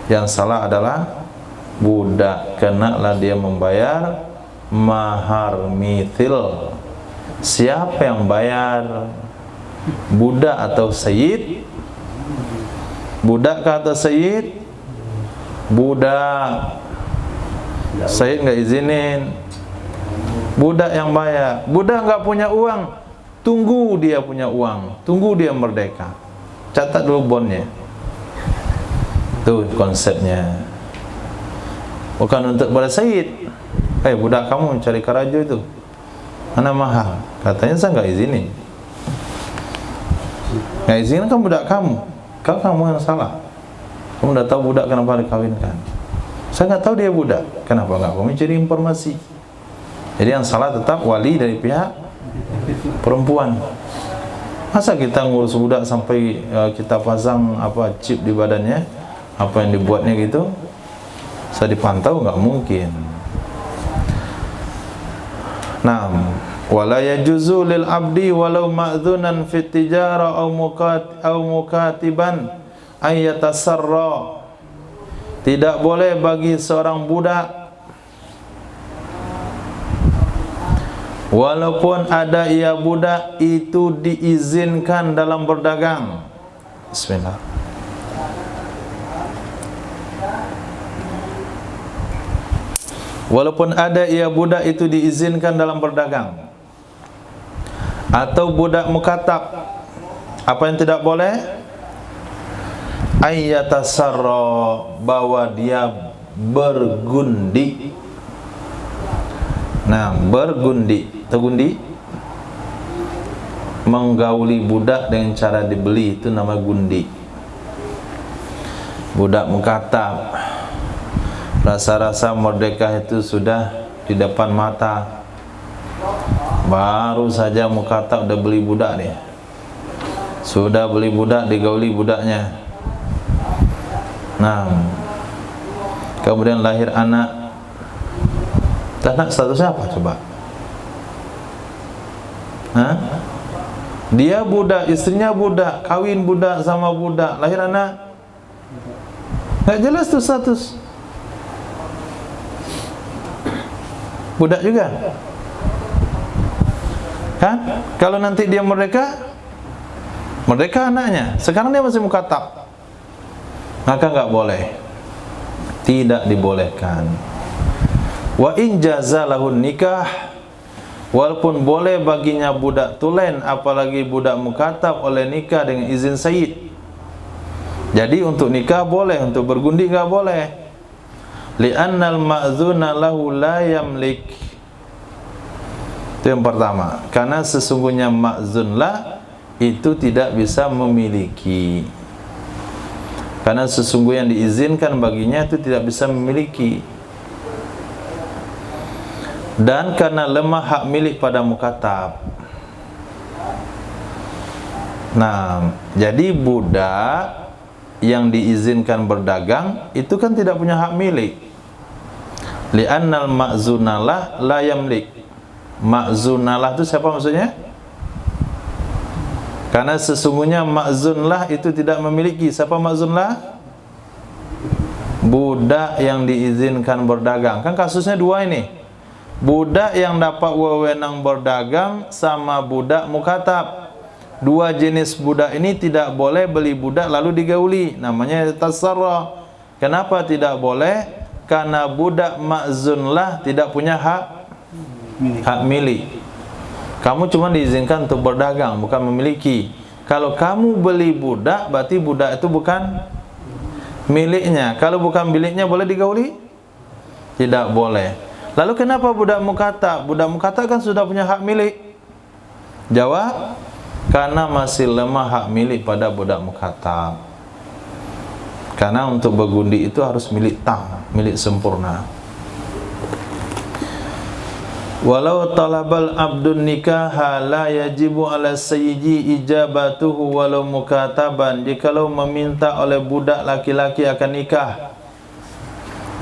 Yang salah adalah budak, kenalah dia membayar mahar mithil. Siapa yang bayar? Budak atau sayyid? Budak atau sayyid? Budak. Sayyid nggak izinin, budak yang bayar. Budak nggak punya uang, tunggu dia punya uang, tunggu dia merdeka, catat dulu bonnya. Itu konsepnya. Bukan untuk pada sayyid. Budak kamu cari karajo itu, mana mahal? Katanya saya nggak izinin. Nggak izinin kan budak kamu. Kamu yang salah. Kamu udah tahu budak kenapa dikawinkan. Saya nggak tahu dia budak. Kenapa nggak kamu cari informasi? Jadi yang salah tetap wali dari pihak perempuan. Masa kita ngurus budak sampai kita pasang chip di badannya, apa yang dibuatnya gitu, saya dipantau? Nggak mungkin. Nah, wala yajuzu lil abdi walau ma'dzunan fit tijara aw mukatiban ay yatasarra. Tidak boleh bagi seorang budak walaupun ada ia budak itu diizinkan dalam berdagang. Bismillah. Walaupun ada ia budak itu diizinkan dalam berdagang. Atau budak mukatab, apa yang tidak boleh? Ayyatasarra, bahwa dia bergundi. Nah, bergundi, tergundi, menggauli budak dengan cara dibeli, itu nama gundi. Budak mukatab, rasa-rasa merdeka itu sudah di depan mata. Baru saja mukatab udah beli budak dia. Sudah beli budak, digauli budaknya. Nah, kemudian lahir anak. Anak statusnya apa coba? Hah? Dia budak, istrinya budak, kawin budak sama budak, lahir anak. Nggak jelas tuh status. Budak juga. Kan? Kalau nanti dia merdeka, merdeka anaknya. Sekarang dia masih mukatab, maka nggak boleh, tidak dibolehkan. Wa in jazalahun nikah, walaupun boleh baginya budak tulen, apalagi budak mukatab, oleh nikah dengan izin sayyid. Jadi untuk nikah boleh, untuk bergundi nggak boleh. Li'annal ma'zuna lahu la yamlik. Itu yang pertama, karena sesungguhnya ma'zun lah itu tidak bisa memiliki. Karena sesungguhnya yang diizinkan baginya itu tidak bisa memiliki. Dan karena lemah hak milik pada mukatab. Nah, jadi budak yang diizinkan berdagang itu kan tidak punya hak milik. Li'annal ma'zunalah la yamlik. Ma'zunalah itu siapa maksudnya? Karena sesungguhnya ma'zunlah itu tidak memiliki. Siapa ma'zunlah? Budak yang diizinkan berdagang. Kan kasusnya dua ini. Budak yang dapat wewenang berdagang sama budak mukatab. Dua jenis budak ini tidak boleh beli budak lalu digauli, namanya tasarra. Kenapa tidak boleh? Karena budak ma'zunlah tidak punya hak milik. Kamu cuma diizinkan untuk berdagang, bukan memiliki. Kalau kamu beli budak, berarti budak itu bukan miliknya. Kalau bukan miliknya, boleh digauli? Tidak boleh. Lalu kenapa budak mukatab? Budak mukatab kan sudah punya hak milik. Jawab, karena masih lemah hak milik pada budak mukatab. Karena untuk bergundi itu harus milik tam, milik sempurna. Walau talabal abdun nikaha la yajibu ala sayyidi ijabatuhu walau mukataban. Jikalau meminta oleh budak laki-laki akan nikah,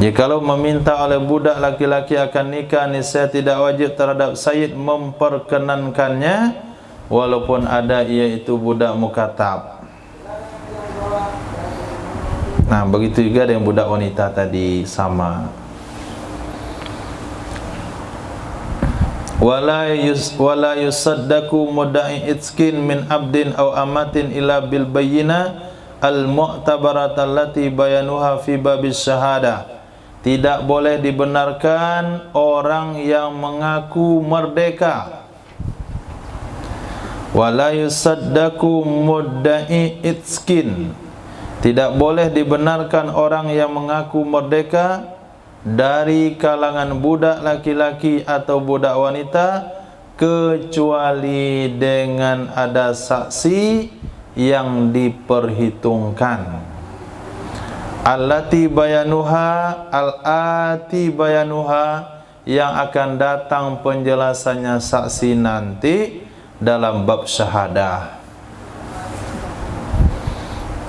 jikalau meminta oleh budak laki-laki akan nikah, niscaya tidak wajib terhadap sayyid memperkenankannya walaupun ada ia itu budak mukatab. Nah, begitu juga dengan budak wanita tadi, sama. Wala yusaddaku mudda'i itskin min abdin aw amatin ila bil bayyina al mu'tabarat allati bayanuha fi babis syahada. Tidak boleh dibenarkan orang yang mengaku merdeka. Wala yusaddaku mudda'i itskin. Tidak boleh dibenarkan orang yang mengaku merdeka dari kalangan budak laki-laki atau budak wanita kecuali dengan ada saksi yang diperhitungkan. Allati bayanuha, al-ati bayanuha, yang akan datang penjelasannya saksi nanti dalam bab syahadah.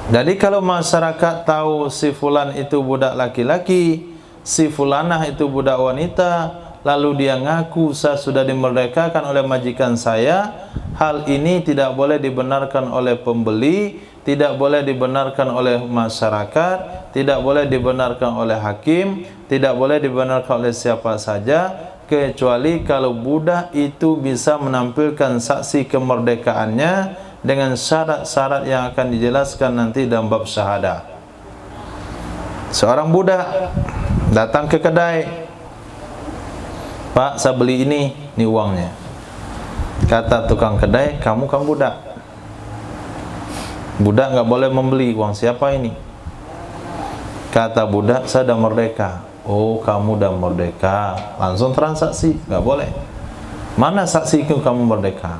Jadi kalau masyarakat tahu si fulan itu budak laki-laki, si fulanah itu budak wanita, lalu dia ngaku saya sudah dimerdekakan oleh majikan saya, hal ini tidak boleh dibenarkan oleh pembeli, tidak boleh dibenarkan oleh masyarakat, tidak boleh dibenarkan oleh hakim, tidak boleh dibenarkan oleh siapa saja, kecuali kalau budak itu bisa menampilkan saksi kemerdekaannya dengan syarat-syarat yang akan dijelaskan nanti dalam bab syahadah. Seorang budak datang ke kedai, "Pak, saya beli ini uangnya." Kata tukang kedai, kamu kan budak. Budak nggak boleh membeli, uang siapa ini? Kata budak, "Saya dah merdeka." "Oh, kamu dah merdeka." Langsung transaksi, nggak boleh. "Mana saksiku kamu merdeka?"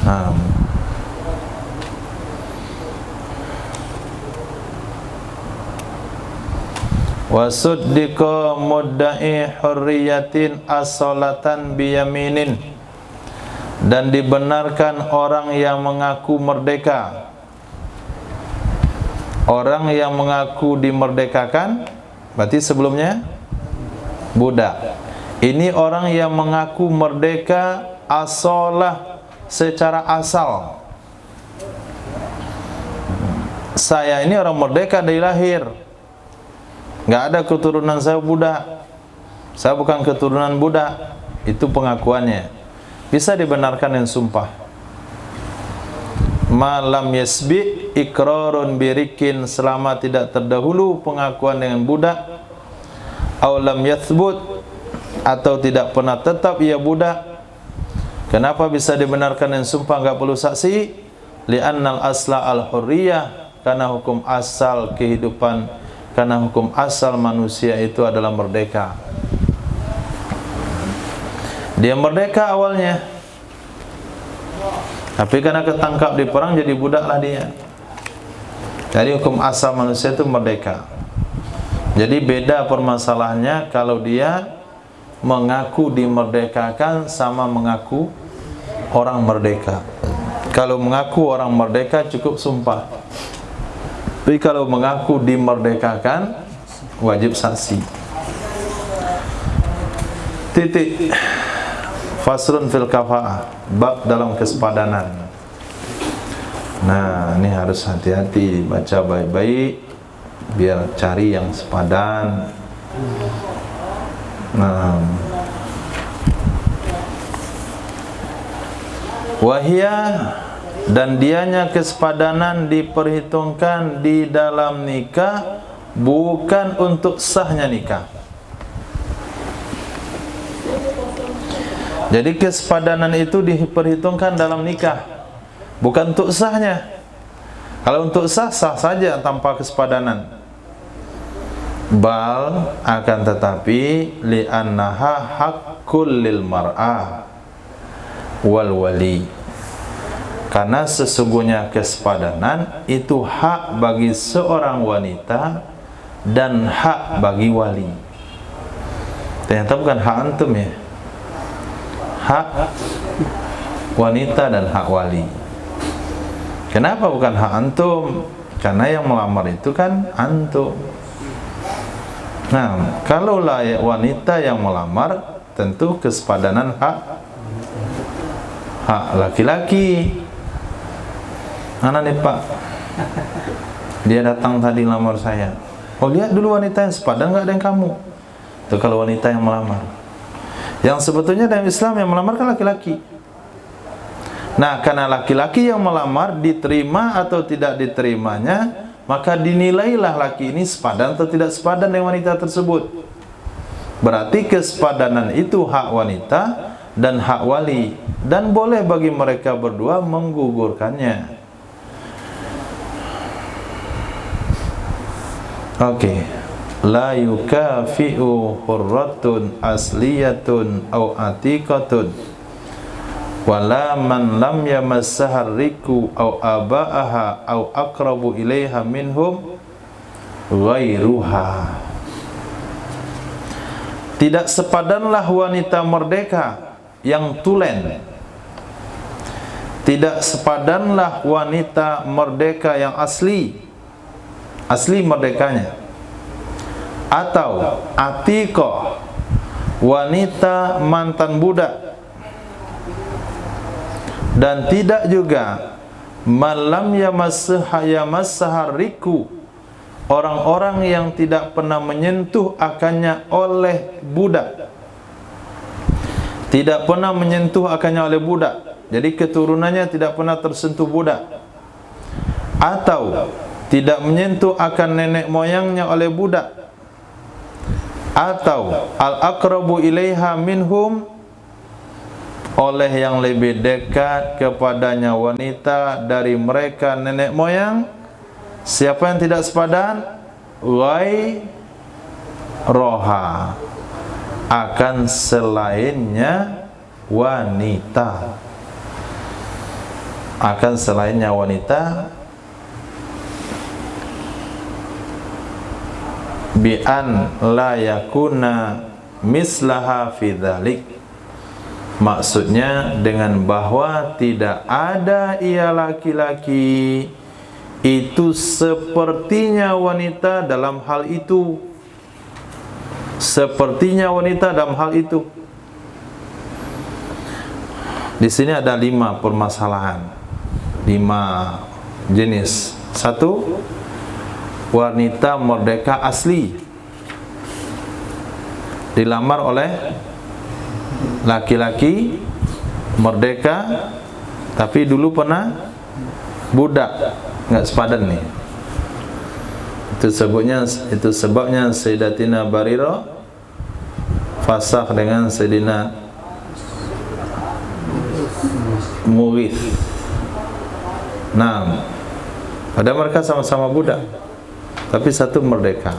Nah, wasuddiqa mudda'i hurriyatin as-salatan biyaminin, dan dibenarkan orang yang mengaku merdeka. Orang yang mengaku dimerdekakan berarti sebelumnya budak. Ini orang yang mengaku merdeka asalah, secara asal. Saya ini orang merdeka dari lahir, nggak ada keturunan saya budak, saya bukan keturunan budak. Itu pengakuannya, bisa dibenarkan dengan sumpah. Malam yasbi ikrarun birikin, selama tidak terdahulu pengakuan dengan budak. Aulam yathbut, atau tidak pernah tetap ia budak. Kenapa bisa dibenarkan dengan sumpah, nggak perlu saksi? Li'annal asla al-hurriyah, karena hukum asal kehidupan, karena hukum asal manusia itu adalah merdeka. Dia merdeka awalnya, tapi karena ketangkap di perang jadi budaklah dia. Jadi hukum asal manusia itu merdeka. Jadi beda permasalahannya kalau dia mengaku dimerdekakan sama mengaku orang merdeka. Kalau mengaku orang merdeka cukup sumpah. Tapi kalau mengaku dimerdekakan wajib saksi. Titik. Fasrun fil kafa'ah, bab dalam kesepadanan. Nah, ini harus hati-hati, baca baik-baik biar cari yang sepadan. Nah, wahia, dan dianya kesepadanan diperhitungkan di dalam nikah, bukan untuk sahnya nikah. Jadi kesepadanan itu diperhitungkan dalam nikah, bukan untuk sahnya. Kalau untuk sah, sah saja tanpa kesepadanan. Bal, akan tetapi li'annaha haqqul lil mar'ah wal wali, karena sesungguhnya kesepadanan itu hak bagi seorang wanita dan hak bagi wali. Ternyata bukan hak antum ya, hak wanita dan hak wali. Kenapa bukan hak antum? Karena yang melamar itu kan antum. Nah, kalau wanita yang melamar, tentu kesepadanan hak laki-laki. Mana nih Pak? Dia datang tadi lamar saya. Oh, lihat dulu wanita yang sepadan nggak dengan kamu. Itu kalau wanita yang melamar. Yang sebetulnya dalam Islam yang melamar kan laki-laki. Nah, karena laki-laki yang melamar diterima atau tidak diterimanya, maka dinilailah laki ini sepadan atau tidak sepadan dengan wanita tersebut. Berarti kesepadanan itu hak wanita dan hak wali, dan boleh bagi mereka berdua menggugurkannya. Oke. La yukafi'u hurratun asliyatun au atiqatun wala man lam yamassahar riku au aba'aha au aqrabu ilaiha minhum ghairuha. Tidak sepadanlah wanita merdeka yang tulen, tidak sepadanlah wanita merdeka yang asli merdekanya, atau atiqah, wanita mantan budak, dan tidak juga malam yamassahar riku, orang-orang yang tidak pernah menyentuh akannya oleh budak, tidak pernah menyentuh akannya oleh budak, jadi keturunannya tidak pernah tersentuh budak, atau tidak menyentuh akan nenek moyangnya oleh budak, atau al-aqrabu ilaiha minhum, oleh yang lebih dekat kepadanya wanita dari mereka nenek moyang. Siapa yang tidak sepadan? Roha, akan selainnya wanita, akan selainnya wanita, bi an la yakuna mislaha fi dzalik, maksudnya dengan bahwa tidak ada ia laki-laki itu sepertinya wanita dalam hal itu, sepertinya wanita dalam hal itu. Di sini ada 5 permasalahan, 5 jenis. 1, wanita merdeka asli dilamar oleh laki-laki merdeka, tapi dulu pernah budak, nggak sepadan nih. Itu sebabnya Sayyidatina Barirah fasakh dengan Sayyidina Mughith. Nah, padahal mereka sama-sama budak, tapi satu merdeka.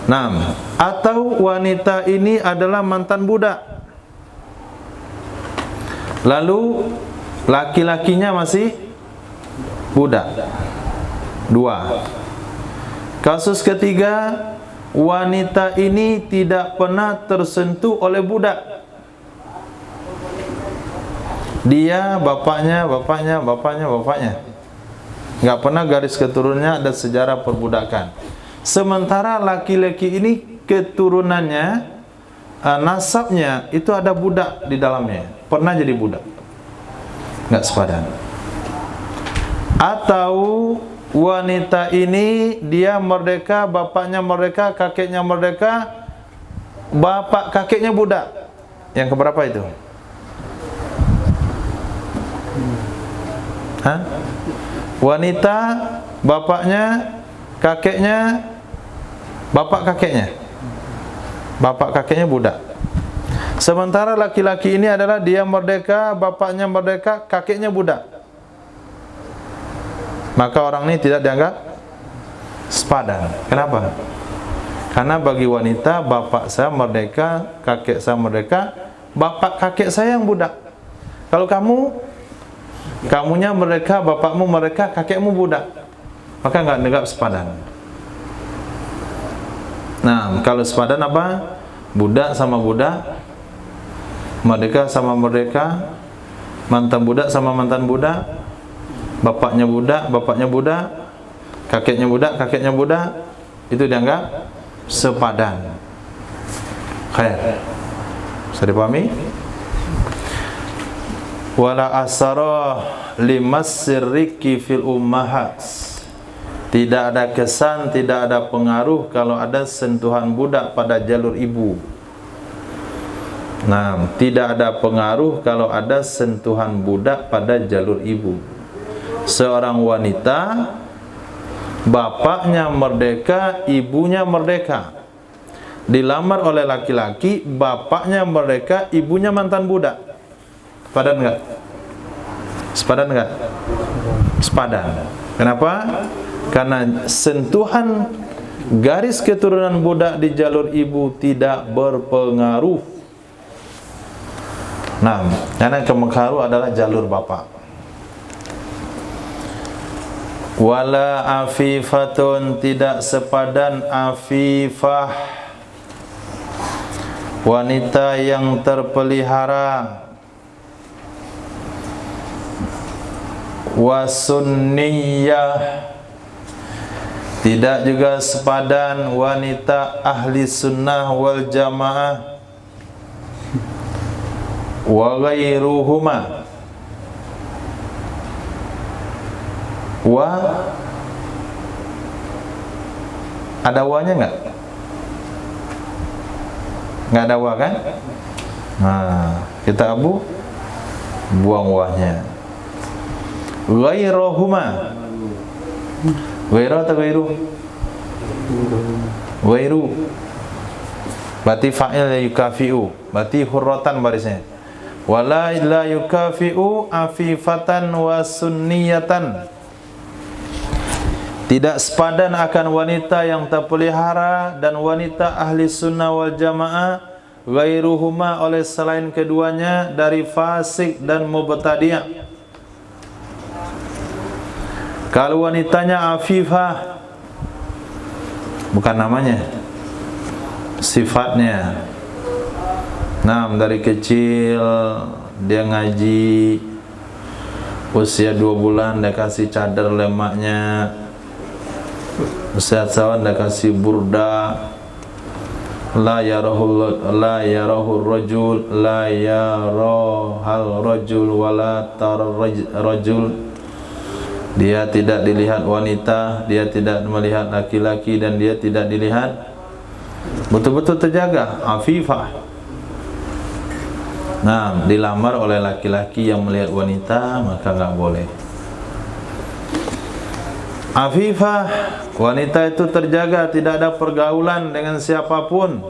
Nah, atau wanita ini adalah mantan budak, lalu laki-lakinya masih budak. 2. Kasus ketiga, wanita ini tidak pernah tersentuh oleh budak. Dia bapaknya, nggak pernah garis keturunannya ada sejarah perbudakan. Sementara laki-laki ini keturunannya, nasabnya itu ada budak di dalamnya, pernah jadi budak, nggak sepadan. Atau wanita ini dia merdeka, bapaknya merdeka, kakeknya merdeka, bapak kakeknya budak. Yang keberapa itu? Hah? Wanita, bapaknya, kakeknya, bapak kakeknya budak. Sementara laki-laki ini adalah dia merdeka, bapaknya merdeka, kakeknya budak. Maka orang ini tidak dianggap sepadan. Kenapa? Karena bagi wanita, bapak saya merdeka, kakek saya merdeka, bapak kakek saya yang budak. Kalau kamunya merdeka, bapakmu merdeka, kakekmu budak, maka nggak dianggap sepadan. Nah, kalau sepadan apa? Budak sama budak, merdeka sama merdeka, mantan budak sama mantan budak, bapaknya budak, kakeknya budak, itu dianggap sepadan. Khair. Bisa dipahami? Wala asara limassirriki fil ummahat. Tidak ada kesan, tidak ada pengaruh kalau ada sentuhan budak pada jalur ibu. Nah, tidak ada pengaruh kalau ada sentuhan budak pada jalur ibu. Seorang wanita, bapaknya merdeka, ibunya merdeka, dilamar oleh laki-laki, bapaknya merdeka, ibunya mantan budak. Sepadan enggak? Sepadan enggak? Sepadan. Kenapa? Karena sentuhan garis keturunan budak di jalur ibu tidak berpengaruh. Nah, karena kepengaruh adalah jalur bapak. Wala afifatun, tidak sepadan afifah, wanita yang terpelihara. Wasunniyah, tidak juga sepadan wanita ahli sunnah wal jamaah. Wa ghairuhuma, ada wanya enggak? Enggak ada wa kan? Nah, kita abu, buang wahnya. Ghairuhuma. Ghairu atau ghairu? Ghairu. Berarti fa'il yukafi'u. Berarti hurratan barisnya. Wala la yukafi'u afifatan wa sunniyatan. Tidak sepadan akan wanita yang terpelihara dan wanita ahli sunnah wal jamaah ghairuhuma oleh selain keduanya dari fasik dan mubtadi'. Kalau wanitanya afifah, bukan namanya, sifatnya. Nah, dari kecil dia ngaji, usia 2 bulan dia kasih cadar lemaknya, usia sawan dia kasih burda. La yarahul rajul la yarahal rajul wala tarar rajul. Dia tidak dilihat wanita, dia tidak melihat laki-laki, dan dia tidak dilihat, betul-betul terjaga, afifah. Nah, dilamar oleh laki-laki yang melihat wanita, maka nggak boleh. Afifah, wanita itu terjaga, tidak ada pergaulan dengan siapapun.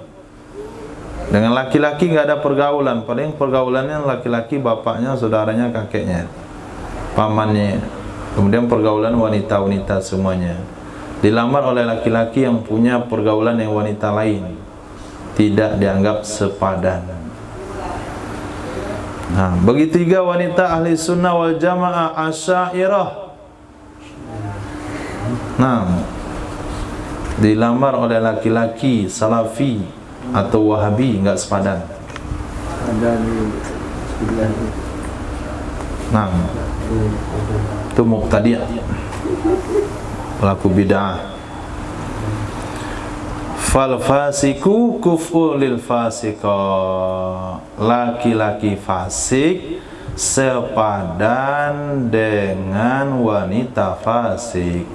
Dengan laki-laki nggak ada pergaulan, paling pergaulannya laki-laki, bapaknya, saudaranya, kakeknya, pamannya. Kemudian pergaulan wanita-wanita semuanya. Dilamar oleh laki-laki yang punya pergaulan yang wanita lain, tidak dianggap sepadan. Nah, begitu juga wanita ahli sunnah wal jamaah asy'ariyah. Nah, dilamar oleh laki-laki salafi atau wahabi, enggak sepadan. Nah, itu muqtadi', pelaku bid'ah. Fal fasiku kufu lil fasika. Laki-laki fasik sepadan dengan wanita fasik.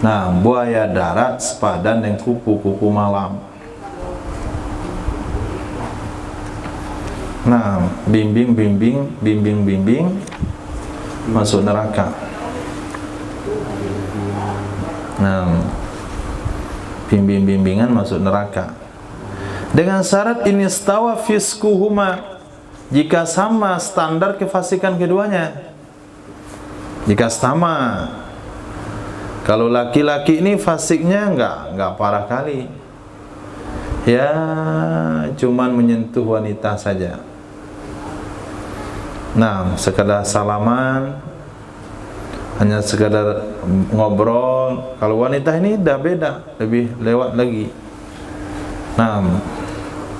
Nah, buaya darat sepadan dengan kupu-kupu malam. Nah, bimbing masuk neraka. Nah, bimbingan masuk neraka. Dengan syarat ini stawa fiskuhuma, jika sama standar kefasikan keduanya. Jika sama. Kalau laki-laki ini fasiknya enggak parah kali. Ya, cuman menyentuh wanita saja. Nah, sekadar salaman, hanya sekadar ngobrol. Kalau wanita ini dah beda, lebih lewat lagi. Nah,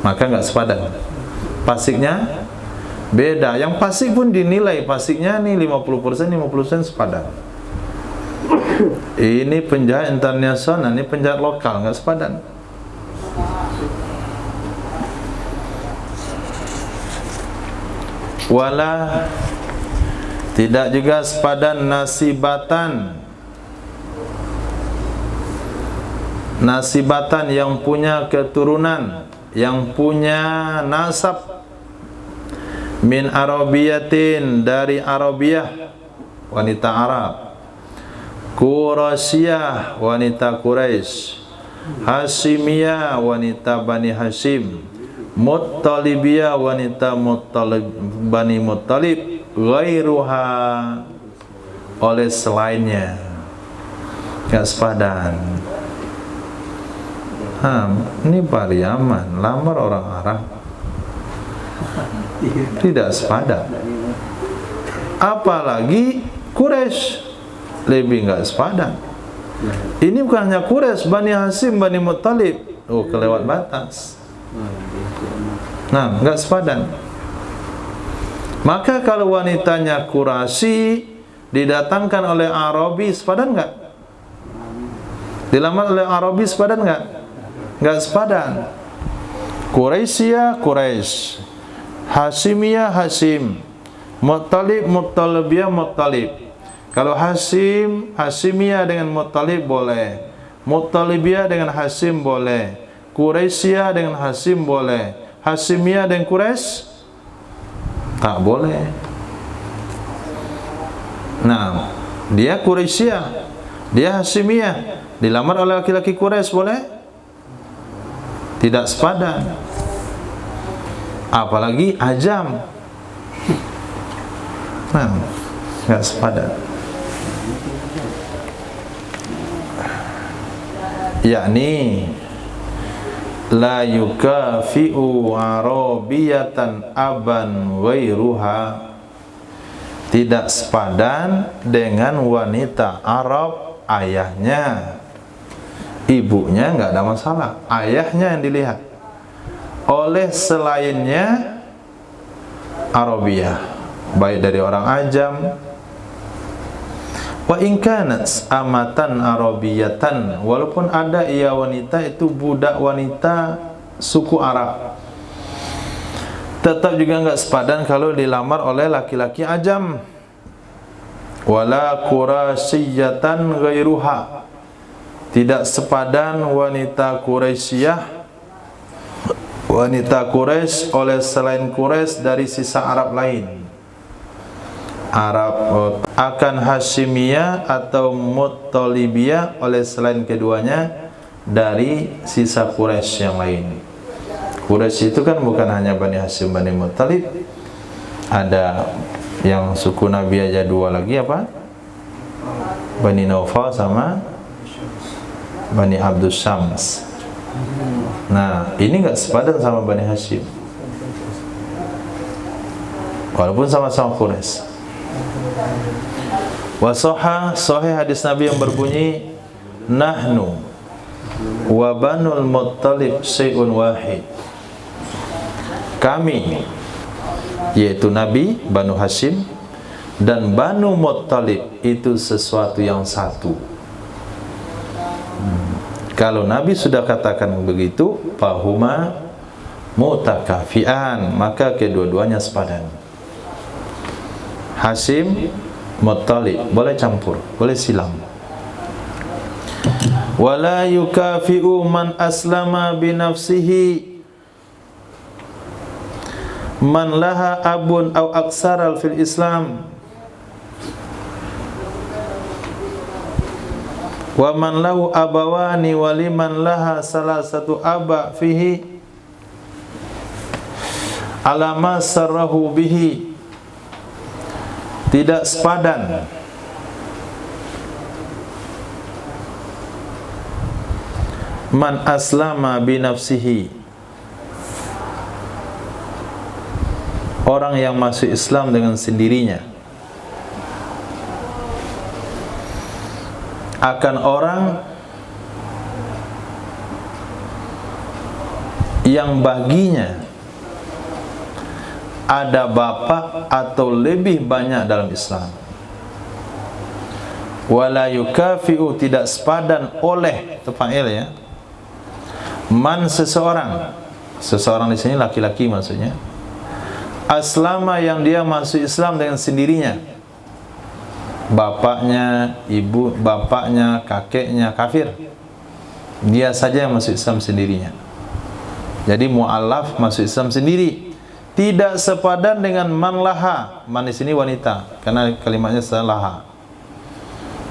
maka nggak sepadan. Fasiknya beda. Yang fasik pun dinilai fasiknya nih 50% sepadan. Ini penjahat internasional, ini penjahat lokal, nggak sepadan. Wala, tidak juga sepadan nasibatan yang punya keturunan, yang punya nasab, min arabiyatin, dari Arabiyah, wanita Arab, Quraisyah, wanita Quraisy, Hasimiyah, wanita Bani Hashim, Muttalibiyah, wanita Bani Muttalib, ghairuha, oleh selainnya, gak sepadan. Ini Pariaman lamar orang Arab, tidak sepadan. Apalagi Quraisy, lebih gak sepadan. Ini bukan hanya Quraisy, Bani Hashim, Bani Muttalib, kelewat batas. Nah, enggak sepadan. Maka kalau wanitanya Quraisy didatangkan oleh Arabi, sepadan enggak? Dilamar oleh Arabi, sepadan enggak? Enggak sepadan. Quraisyah Quraisy, Hasimiyah Hasim, Muttalibiyah Muttalib. Kalau Hasimiyah dengan Muttalib boleh, Muttalibiyah dengan Hasim boleh, Quraisyah dengan Hasim boleh, Hasimiyah dan Quraisy tak boleh. Nah, dia Quraisyiyah, dia Hasimiyah, dilamar oleh laki-laki Quraisy boleh? Tidak sepadan. Apalagi ajam. Nah, enggak sepadan. Yakni la yukafi'u arabiyatan aban wairuha, tidak sepadan dengan wanita Arab ayahnya. Ibunya enggak ada masalah, ayahnya yang dilihat. Oleh selainnya Arabiyah, baik dari orang ajam. Wa in kanat amatan arabiyatan, walaupun ada ia wanita itu budak wanita suku Arab, tetap juga enggak sepadan kalau dilamar oleh laki-laki ajam. Wala qurasyiyatan ghairuha, tidak sepadan wanita Quraisyiyah, wanita Quraisy oleh selain Quraisy dari sisa Arab lain. Arab akan Hasyimiyah atau Muttalibiyah oleh selain keduanya dari sisa Quraisy yang lain. Quraisy itu kan bukan hanya Bani Hasyim, Bani Muttalib, ada yang suku Nabi aja dua lagi, apa? Bani Naufal sama Bani Abdus Syams. Nah, ini enggak sepadan sama Bani Hasyim, walaupun sama-sama Quraisy. Wasahha, sahih hadis Nabi yang berbunyi, nahnu wa banul Muttalib syai'un wahid, kami, yaitu Nabi, Banu Hasyim dan Banu Muttalib itu sesuatu yang satu. Kalau Nabi sudah katakan begitu, fahuma mutakafian, maka kedua-duanya sepadan. Hasyim, Muttalib boleh campur, boleh silam. Wala yukafi'u man aslama binafsihi man laha abun aw aksaral fil Islam wa man lahu abawani wa liman laha salasatu aba fihi alama sarrahu bihi. Tidak sepadan man aslama binafsihi, orang yang masuk Islam dengan sendirinya, akan orang yang baginya ada bapak atau lebih banyak dalam Islam. Wala yukafi'u, tidak sepadan oleh, tafa'il ya, man seseorang, seseorang di sini laki-laki maksudnya, aslama yang dia masuk Islam dengan sendirinya, bapaknya, ibu, bapaknya, kakeknya kafir, dia saja yang masuk Islam sendirinya. Jadi mu'allaf masuk Islam sendiri, tidak sepadan dengan man laha. Man di sini wanita, karena kalimatnya laha.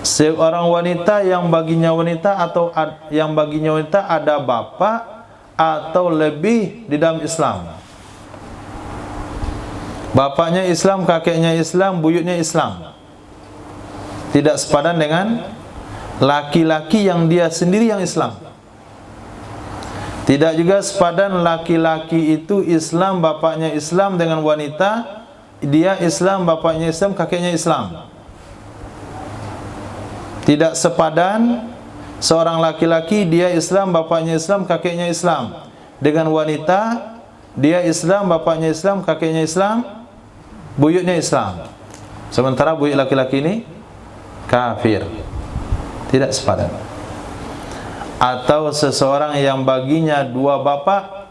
Seorang wanita yang baginya wanita atau yang baginya wanita ada bapak atau lebih di dalam Islam. Bapaknya Islam, kakeknya Islam, buyutnya Islam. Tidak sepadan dengan laki-laki yang dia sendiri yang Islam. Tidak juga sepadan laki-laki itu Islam, bapaknya Islam, dengan wanita dia Islam, bapaknya Islam, kakeknya Islam. Tidak sepadan seorang laki-laki dia Islam, bapaknya Islam, kakeknya Islam, dengan wanita dia Islam, bapaknya Islam, kakeknya Islam, buyutnya Islam. Sementara buyut laki-laki ini kafir. Tidak sepadan. Atau seseorang yang baginya dua bapak,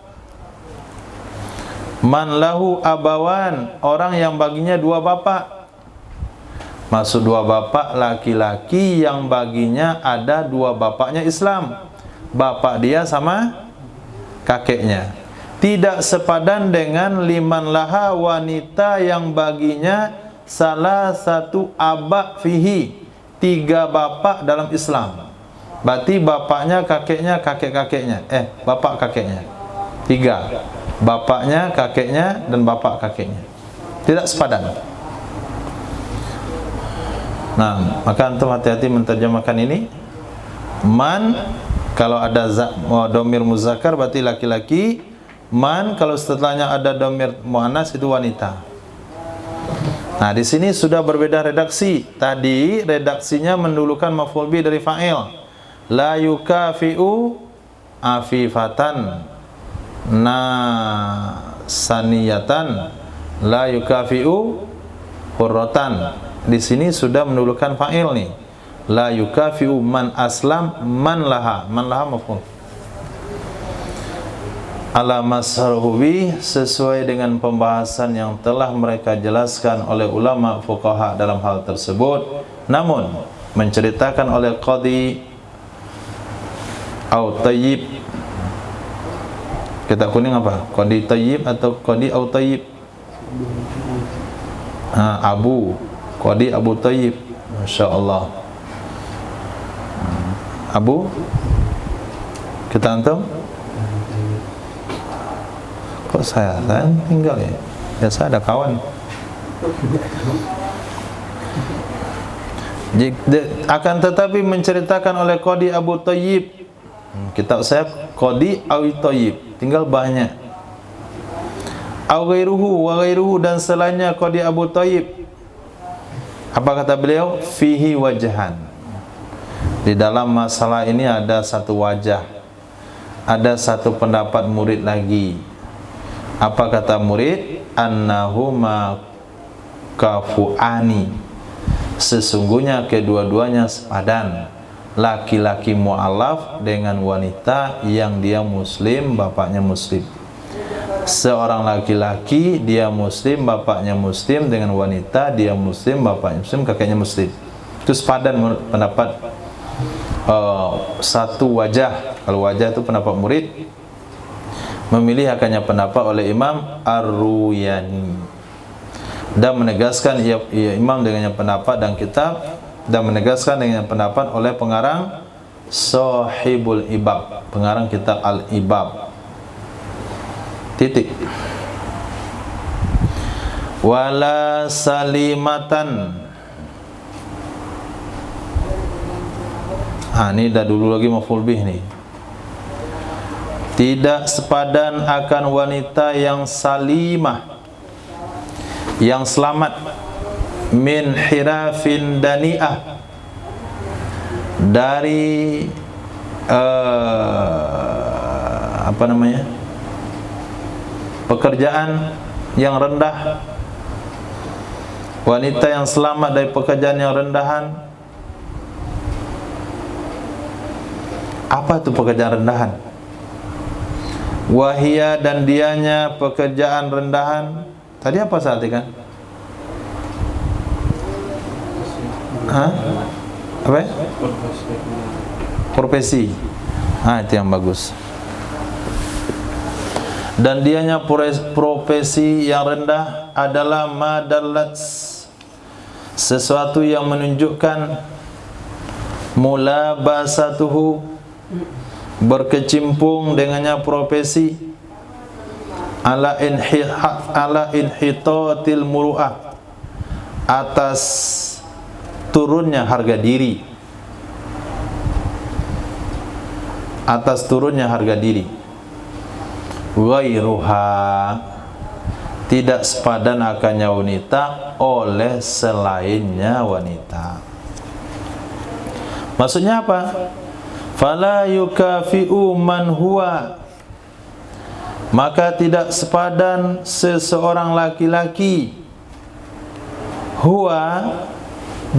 man lahu abawan, orang yang baginya dua bapak. Maksud dua bapak laki-laki yang baginya ada dua bapaknya Islam, bapak dia sama kakeknya. tidak sepadan dengan liman laha, wanita yang baginya salah satu aba fihi, 3 bapak dalam Islam. Berarti bapaknya, kakeknya, kakek-kakeknya, bapak kakeknya 3, bapaknya, kakeknya, dan bapak kakeknya tidak sepadan. Nah, maka antum hati-hati menterjemahkan ini. Man kalau ada domir muzakkar berarti laki-laki. Man kalau setelahnya ada domir muannas itu wanita. Nah, di sini sudah berbeda redaksi. Tadi redaksinya mendulukan maf'ul bi dari fa'il. La yukafi'u afifatan saniyatan la yukafi'u hurratan. Di sini sudah mendulukan fa'il nih. La yukafi'u man aslam man laha maf'ul. Ala masharubi, sesuai dengan pembahasan yang telah mereka jelaskan oleh ulama fuqaha dalam hal tersebut. Namun menceritakan oleh qadi au tayyib, kita kuning apa? Qadi tayyib atau qadi au tayyib? Qadi Abu Tayyib, Masya Allah. Abu, kita antum? Kok saya tinggal ya? Biasa ada kawan. Akan tetapi menceritakan oleh Qadi Abu Tayyib, kitab saya Qadi Abu Tayyib, tinggal banyak. Au ghairuhu wa ghairuhu, dan selainnya Qadi Abu Tayyib. Apa kata beliau? Fihi wajhan. Di dalam masalah ini ada satu wajah, ada satu pendapat murid lagi. Apa kata murid? Annahuma kafuani, sesungguhnya kedua-duanya sepadan. Laki-laki mu'alaf dengan wanita yang dia muslim, bapaknya muslim. Seorang laki-laki dia muslim, bapaknya muslim, dengan wanita dia muslim, bapaknya muslim, kakeknya muslim. Itu sepadan menurut pendapat satu wajah. Kalau wajah itu pendapat murid, memilih akannya pendapat oleh Imam Ar-Ruyani, dan menegaskan Imam dengannya pendapat dan kitab, dan menegaskan dengan pendapat oleh pengarang Sahibul Ibab, pengarang kitab Al-Ibab. Titik. Wala salimatan. Ini dah dulu lagi maf'ul bih nih. Tidak sepadan akan wanita yang salimah, yang selamat, min hirafin dani'ah, dari pekerjaan yang rendah. Wanita yang selamat dari pekerjaan yang rendahan. Apa itu pekerjaan rendahan? Wahia, dan dianya pekerjaan rendahan. Tadi apa saya artikan? Apa? Profesi. Itu yang bagus. Dan dianya profesi yang rendah adalah madallat, sesuatu yang menunjukkan mulabasatuhu, berkecimpung dengannya profesi, ala inhitatil muru'ah, atas turunnya harga diri, atas turunnya harga diri. Ghairuha, tidak sepadan akannya wanita oleh selainnya wanita. Maksudnya apa? Fala yukafi'u man huwa, maka tidak sepadan seseorang laki-laki, huwa,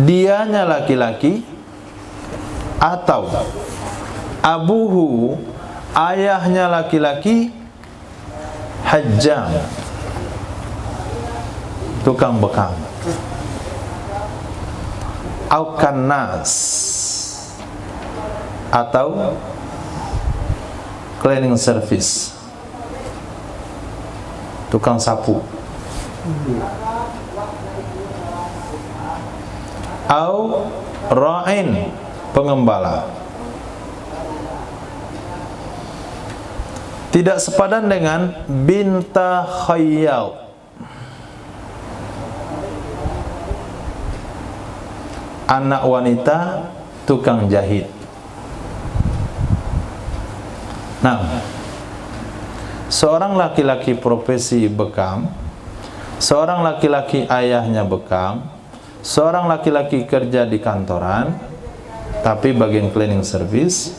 dianya laki-laki, atau abuhu, ayahnya laki-laki, hajjam, tukang bekam, au kannas, atau cleaning service. tukang sapu. Au ra'in, pengembala. Tidak sepadan dengan binta khayyal, anak wanita tukang jahit. Nah, seorang laki-laki profesi bekam, seorang laki-laki ayahnya bekam, seorang laki-laki kerja di kantoran tapi bagian cleaning service,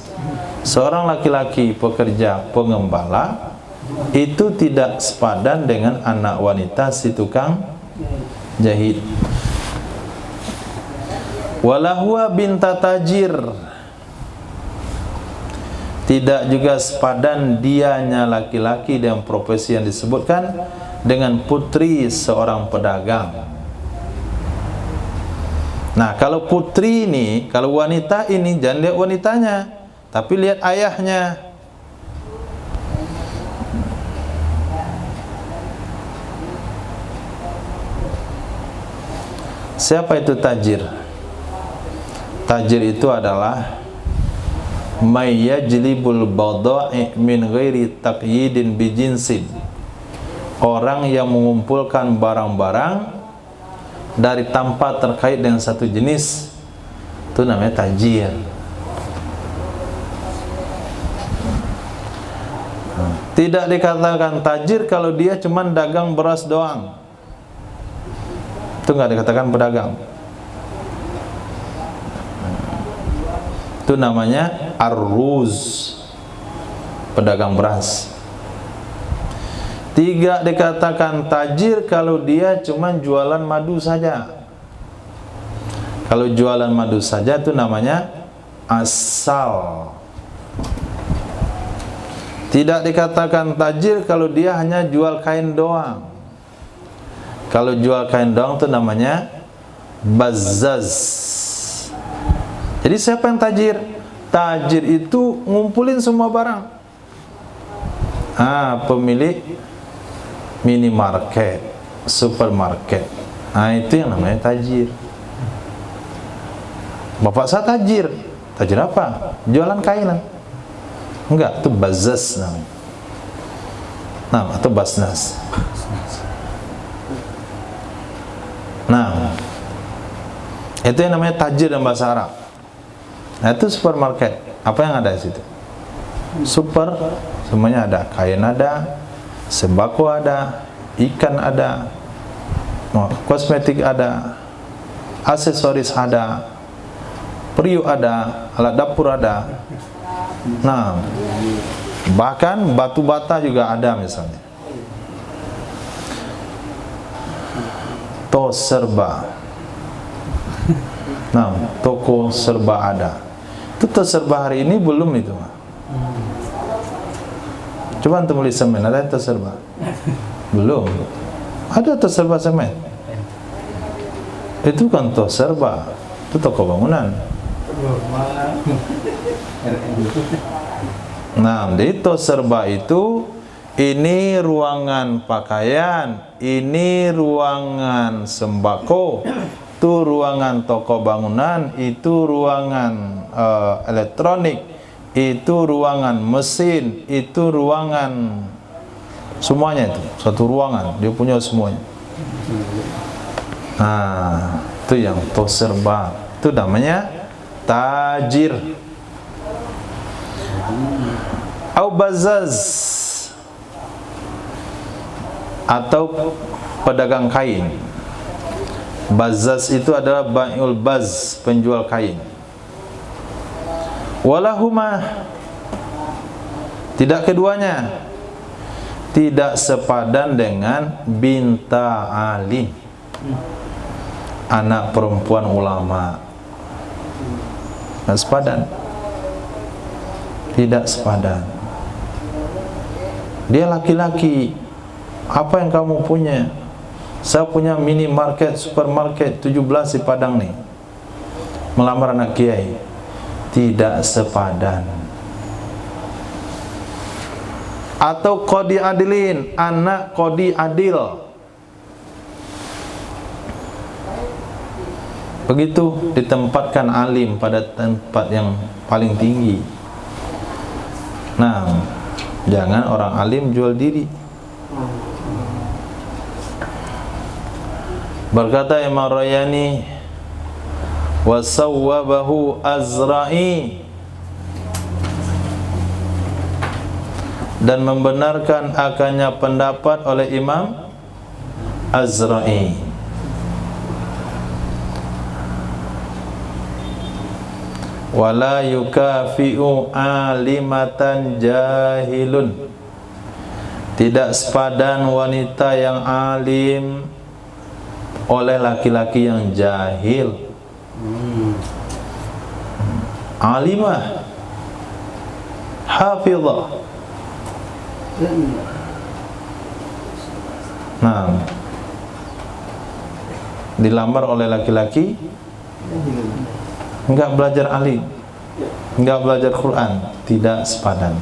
seorang laki-laki pekerja pengembala, itu tidak sepadan dengan anak wanita si tukang jahit. Walahwa binta tajir, tidak juga sepadan dianya laki-laki dengan profesi yang disebutkan dengan putri seorang pedagang. Nah, kalau putri ini, kalau wanita ini, jangan lihat wanitanya, tapi lihat ayahnya. Siapa itu tajir? Tajir itu adalah may yajlibul bada'i min ghairi taqyidin bijinsin, orang yang mengumpulkan barang-barang dari tanpa terkait dengan satu jenis, itu namanya tajir. Tidak dikatakan tajir kalau dia cuma dagang beras doang, itu nggak dikatakan pedagang. Itu namanya arruz, pedagang beras. Tidak dikatakan tajir kalau dia cuma jualan madu saja. Kalau jualan madu saja itu namanya asal. Tidak dikatakan tajir kalau dia hanya jual kain doang. Kalau jual kain doang itu namanya bazzaz. Jadi siapa yang tajir? Tajir itu ngumpulin semua barang. Pemilik minimarket, supermarket. Itu yang namanya tajir. Bapak saya tajir. Tajir apa? Jualan kainan. Enggak, itu bazzaz namanya. Nah, atau basnas. Nah, itu yang namanya tajir dalam bahasa Arab. Nah, itu supermarket. Apa yang ada di situ? Super, semuanya ada. Kain ada, sembako ada, ikan ada, kosmetik ada, aksesoris ada, periuk ada, alat dapur ada. Nah, bahkan batu bata juga ada misalnya. Tos serba. Nah, toko serba ada. Itu tos serba hari ini belum itu. Coba antum beli semen, ada tos serba? Belum. Ada tos serba semen. Itu kan tos serba. Itu toko bangunan. Nah, di tos serba itu, ini ruangan pakaian, ini ruangan sembako, itu ruangan toko bangunan, itu ruangan elektronik, itu ruangan mesin, itu ruangan, semuanya itu satu ruangan, dia punya semuanya. Nah, itu yang tos serba, itu namanya tajir. Au bazaz, atau pedagang kain. Bazaz itu adalah bai'ul baz, penjual kain. Walahuma, tidak keduanya tidak sepadan dengan binta alim, anak perempuan ulama. Tidak sepadan. Tidak sepadan. Dia laki-laki. Apa yang kamu punya? Saya punya minimarket, supermarket 17 di Padang nih. Melamar anak kiai. Tidak sepadan. Atau qadi adilin, anak qadi adil. Begitu ditempatkan alim pada tempat yang paling tinggi. Nah, jangan orang alim jual diri. Berkata Imam Rayani, wasawwabahu Azra'i, dan membenarkan akannya pendapat oleh Imam Azra'i. Wala yukafi'u alimatan jahilun, tidak sepadan wanita yang alim oleh laki-laki yang jahil. Alimah, hafizah. Nah, dilamar oleh laki-laki enggak belajar alim, enggak belajar Quran, tidak sepadan.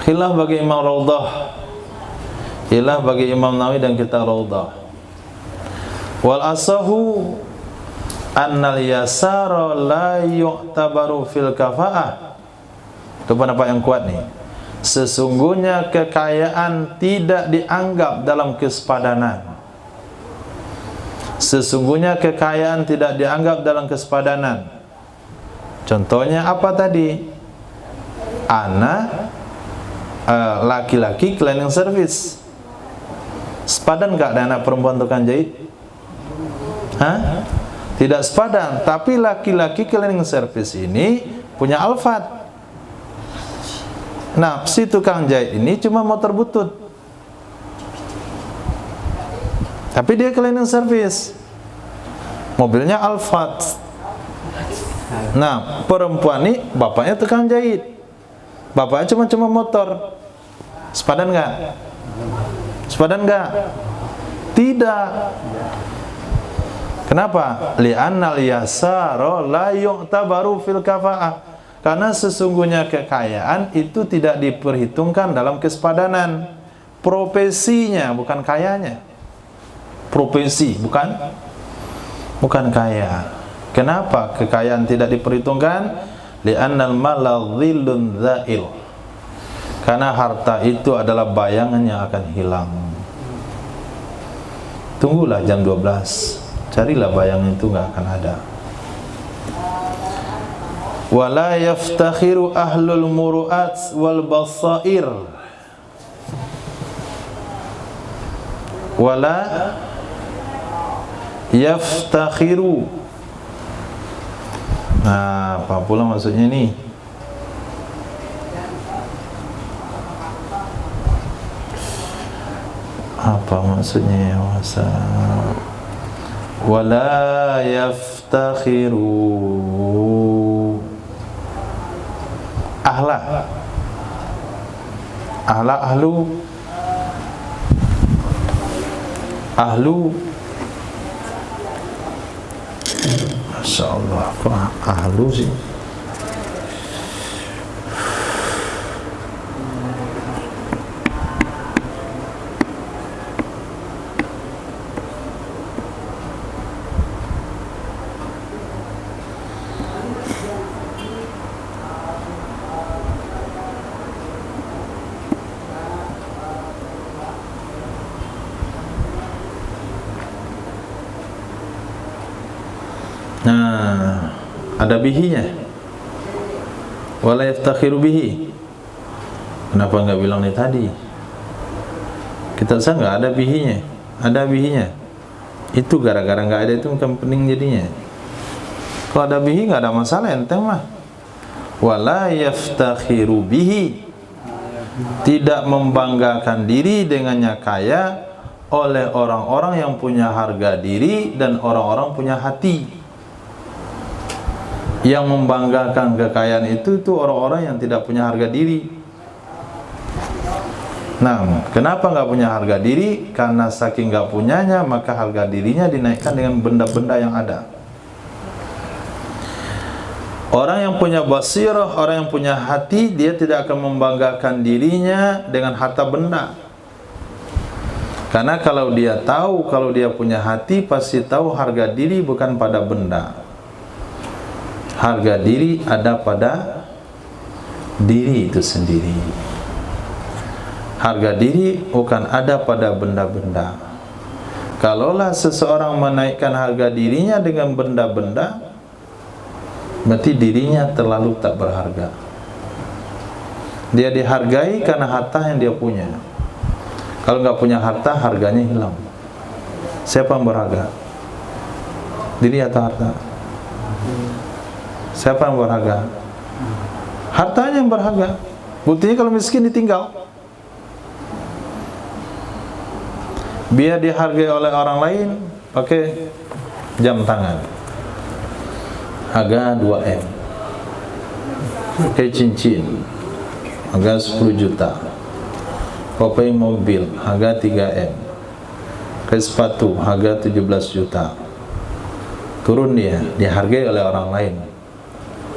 Khilaf bagi Imam Raudhah, khilaf bagi Imam Nawawi dan kita Raudhah. Wal asahu annal yasara la yu'tabaru fil kafa'ah. Itu pendapat yang kuat nih. Sesungguhnya kekayaan tidak dianggap dalam kesepadanan. Sesungguhnya kekayaan tidak dianggap dalam kesepadanan. Contohnya apa tadi? Anak laki-laki cleaning service, sepadan gak dengan anak perempuan tukang jahit? Hah? Tidak sepadan. Tapi laki-laki cleaning service ini punya alfat. Nah, si tukang jahit ini cuma motor butut, tapi dia cleaning service, mobilnya Alphard. Nah, perempuan ini bapaknya tukang jahit, bapaknya cuma motor. Sepadan nggak? Sepadan nggak? Tidak. Kenapa? Li'annal yasara la yu'tabaru fil kafa'ah. Karena sesungguhnya kekayaan itu tidak diperhitungkan dalam kesepadanan. Profesinya, bukan kayanya. Profesi, bukan kaya. Kenapa kekayaan tidak diperhitungkan? Li'annal mala dhillun dha'il. Karena harta itu adalah bayangan yang akan hilang. Tunggulah jam 12, carilah bayangan itu, nggak akan ada. Wala yaftakhiru ahlul muru'at wal basair. Wala yaftakhiru. Nah, apa pula maksudnya ini? Apa maksudnya ya masa? Wala yaftakhiru ahla ahlu Masya Allah, kok ahlu sih? Nah, ada bihinya. Wala yaftakhiru bihi. Kenapa enggak bilang nih tadi? Kita usah enggak ada bihinya. Ada bihinya. Itu gara-gara enggak ada itu bukan pening jadinya. Kalau ada bihi enggak ada masalah, enteng mah. Wala yaftakhiru bihi. Tidak membanggakan diri dengannya kaya oleh orang-orang yang punya harga diri dan orang-orang punya hati. Yang membanggakan kekayaan itu orang-orang yang tidak punya harga diri. Nah, kenapa nggak punya harga diri? Karena saking nggak punyanya, maka harga dirinya dinaikkan dengan benda-benda yang ada. Orang yang punya basirah, orang yang punya hati, dia tidak akan membanggakan dirinya dengan harta benda. Karena kalau dia tahu, kalau dia punya hati, pasti tahu harga diri bukan pada benda. Harga diri ada pada diri itu sendiri. Harga diri bukan ada pada benda-benda. Kalaulah seseorang menaikkan harga dirinya dengan benda-benda, berarti dirinya terlalu tak berharga. Dia dihargai karena harta yang dia punya. Kalau nggak punya harta, harganya hilang. Siapa yang berharga? Diri atau harta? Siapa yang berharga? Hartanya yang berharga. Buktinya kalau miskin ditinggal. Biar dihargai oleh orang lain, pakai jam tangan harga 2M, pakai cincin harga 10 juta, pakai mobil harga 3M, pakai sepatu harga 17 juta. Turun dia, dihargai oleh orang lain.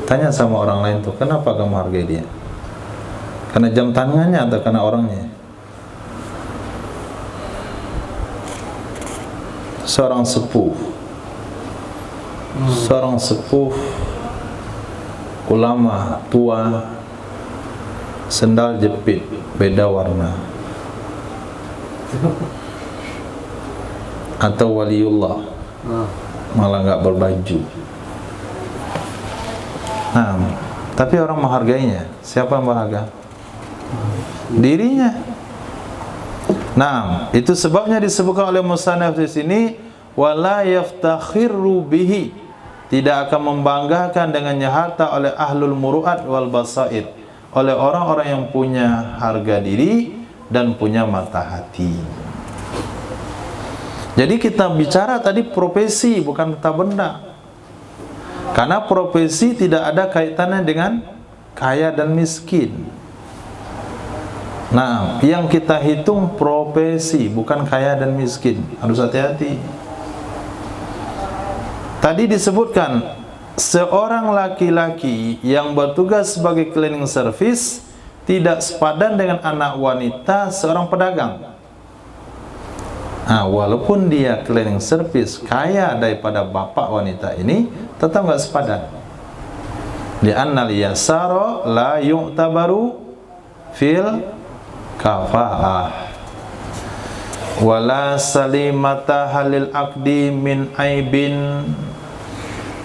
Tanya sama orang lain tuh, kenapa kamu hargai dia? Karena jam tangannya atau karena orangnya? Seorang sepuh ulama tua, sendal jepit beda warna, atau waliullah malah nggak berbaju. Nah, tapi orang menghargainya. Siapa yang berharga? Dirinya. Nah, itu sebabnya disebutkan oleh musannaf di sini, wala yaftakhiru bihi, tidak akan membanggakan dengannya harta oleh ahlul muru'at wal basair, oleh orang-orang yang punya harga diri dan punya mata hati. Jadi kita bicara tadi profesi, bukan harta benda. Karena profesi tidak ada kaitannya dengan kaya dan miskin. Nah, yang kita hitung profesi, bukan kaya dan miskin. Harus hati-hati. Tadi disebutkan seorang laki-laki yang bertugas sebagai cleaning service tidak sepadan dengan anak wanita seorang pedagang. Nah, walaupun dia cleaning service kaya daripada bapak wanita ini, tetap nggak sepadan. Li'annal yasara la yu'tabaru fil kafa'ah wala salimata halil aqdi min aibin,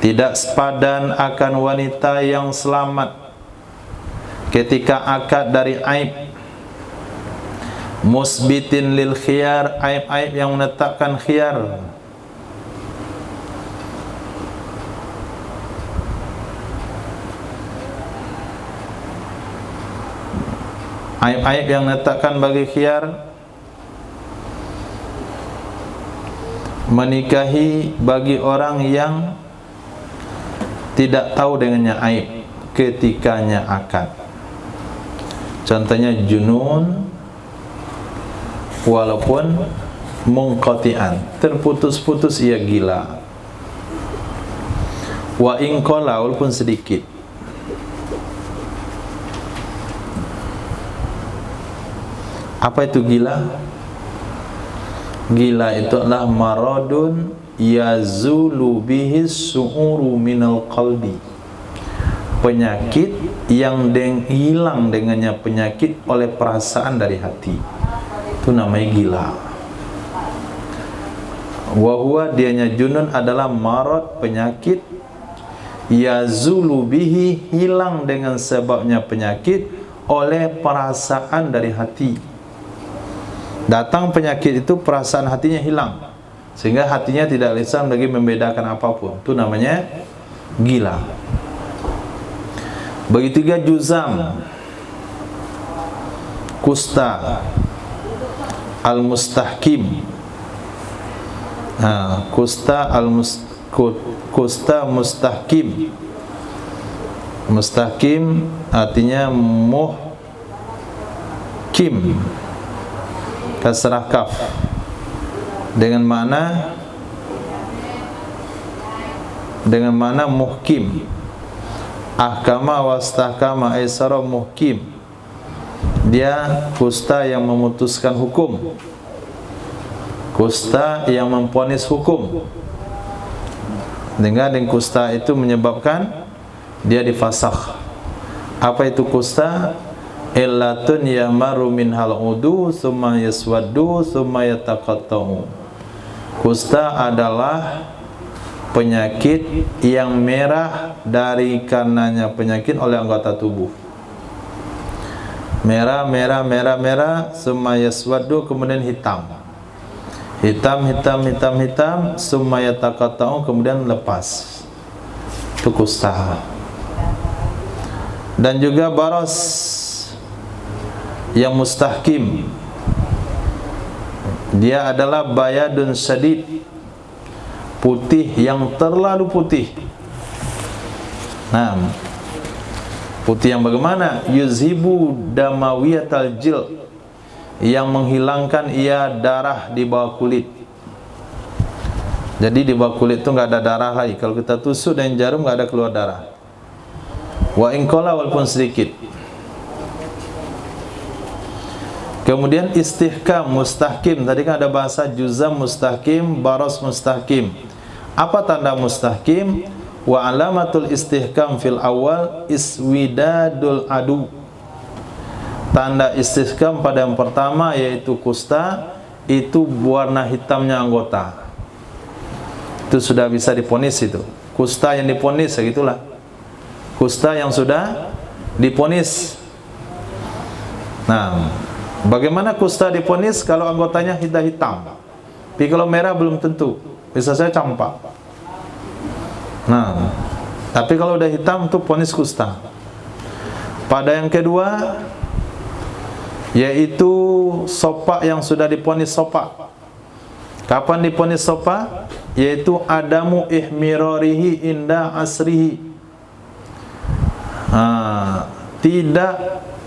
tidak sepadan akan wanita yang selamat ketika akad dari aib, musbitin lil khiyar, aib-aib yang menetapkan khiyar. Aib-aib yang menetapkan bagi khiyar, menikahi bagi orang yang tidak tahu dengannya aib ketikanya akad. Contohnya junun, walaupun munqati'an, terputus-putus ia gila. Wa in qala, walaupun sedikit. Apa itu gila? Gila itu adalah maradun yazulu bihi su'uru minal qalbi, penyakit yang hilang dengannya penyakit oleh perasaan dari hati. Itu namanya gila. Wa huwa, dianya junun adalah marad, penyakit, yazulu bihi, hilang dengan sebabnya penyakit oleh perasaan dari hati. Datang penyakit itu, perasaan hatinya hilang, sehingga hatinya tidak bisa lagi membedakan apapun. Itu namanya gila. Begitu juga juzam, kusta, al-mustahkim. Nah, kusta mustahkim. Mustahkim artinya muhkim, kasrah kaf, dengan makna muhkim, Ahkama wastahkama ay sara muhkim. Dia kusta yang memutuskan hukum, kusta yang memvonis hukum. Dengan kusta itu menyebabkan dia difasakh. Apa itu kusta? Illatun yamaru minhal udu thumma yaswaddu thumma yataqatta'u. Kusta adalah penyakit yang merah dari karenanya penyakit oleh anggota tubuh. Merah, merah, merah, merah, thumma yaswaddu, kemudian hitam. Hitam, hitam, hitam, hitam, thumma yataqatta'u, kemudian lepas. Itu kusta. Dan juga baros yang mustahkim. Dia adalah bayadun syadid, putih yang terlalu putih. Nah, putih yang bagaimana? Yuzhibu damawiyatal jil, yang menghilangkan ia darah di bawah kulit. Jadi di bawah kulit itu nggak ada darah lagi. Kalau kita tusuk dengan jarum nggak ada keluar darah. Wa inqala, walaupun sedikit. Kemudian istihkam, mustahkim. Tadi kan ada bahasa juzam mustahkim, baros mustahkim. Apa tanda mustahkim? Wa alamatul istihkam fil awal iswidadul adu. Tanda istihkam pada yang pertama yaitu kusta, itu warna hitamnya anggota. Itu sudah bisa diponis itu. Kusta yang diponis, segitulah. Kusta yang sudah diponis. Nah, bagaimana kusta diponis kalau anggotanya hitam? Tapi kalau merah belum tentu. Bisa saya campak. Nah, tapi kalau udah hitam itu ponis kusta. Pada yang kedua yaitu sopak yang sudah diponis sopak. Kapan diponis sopak? Yaitu adamu ihmirarihi inda asrihi. Tidak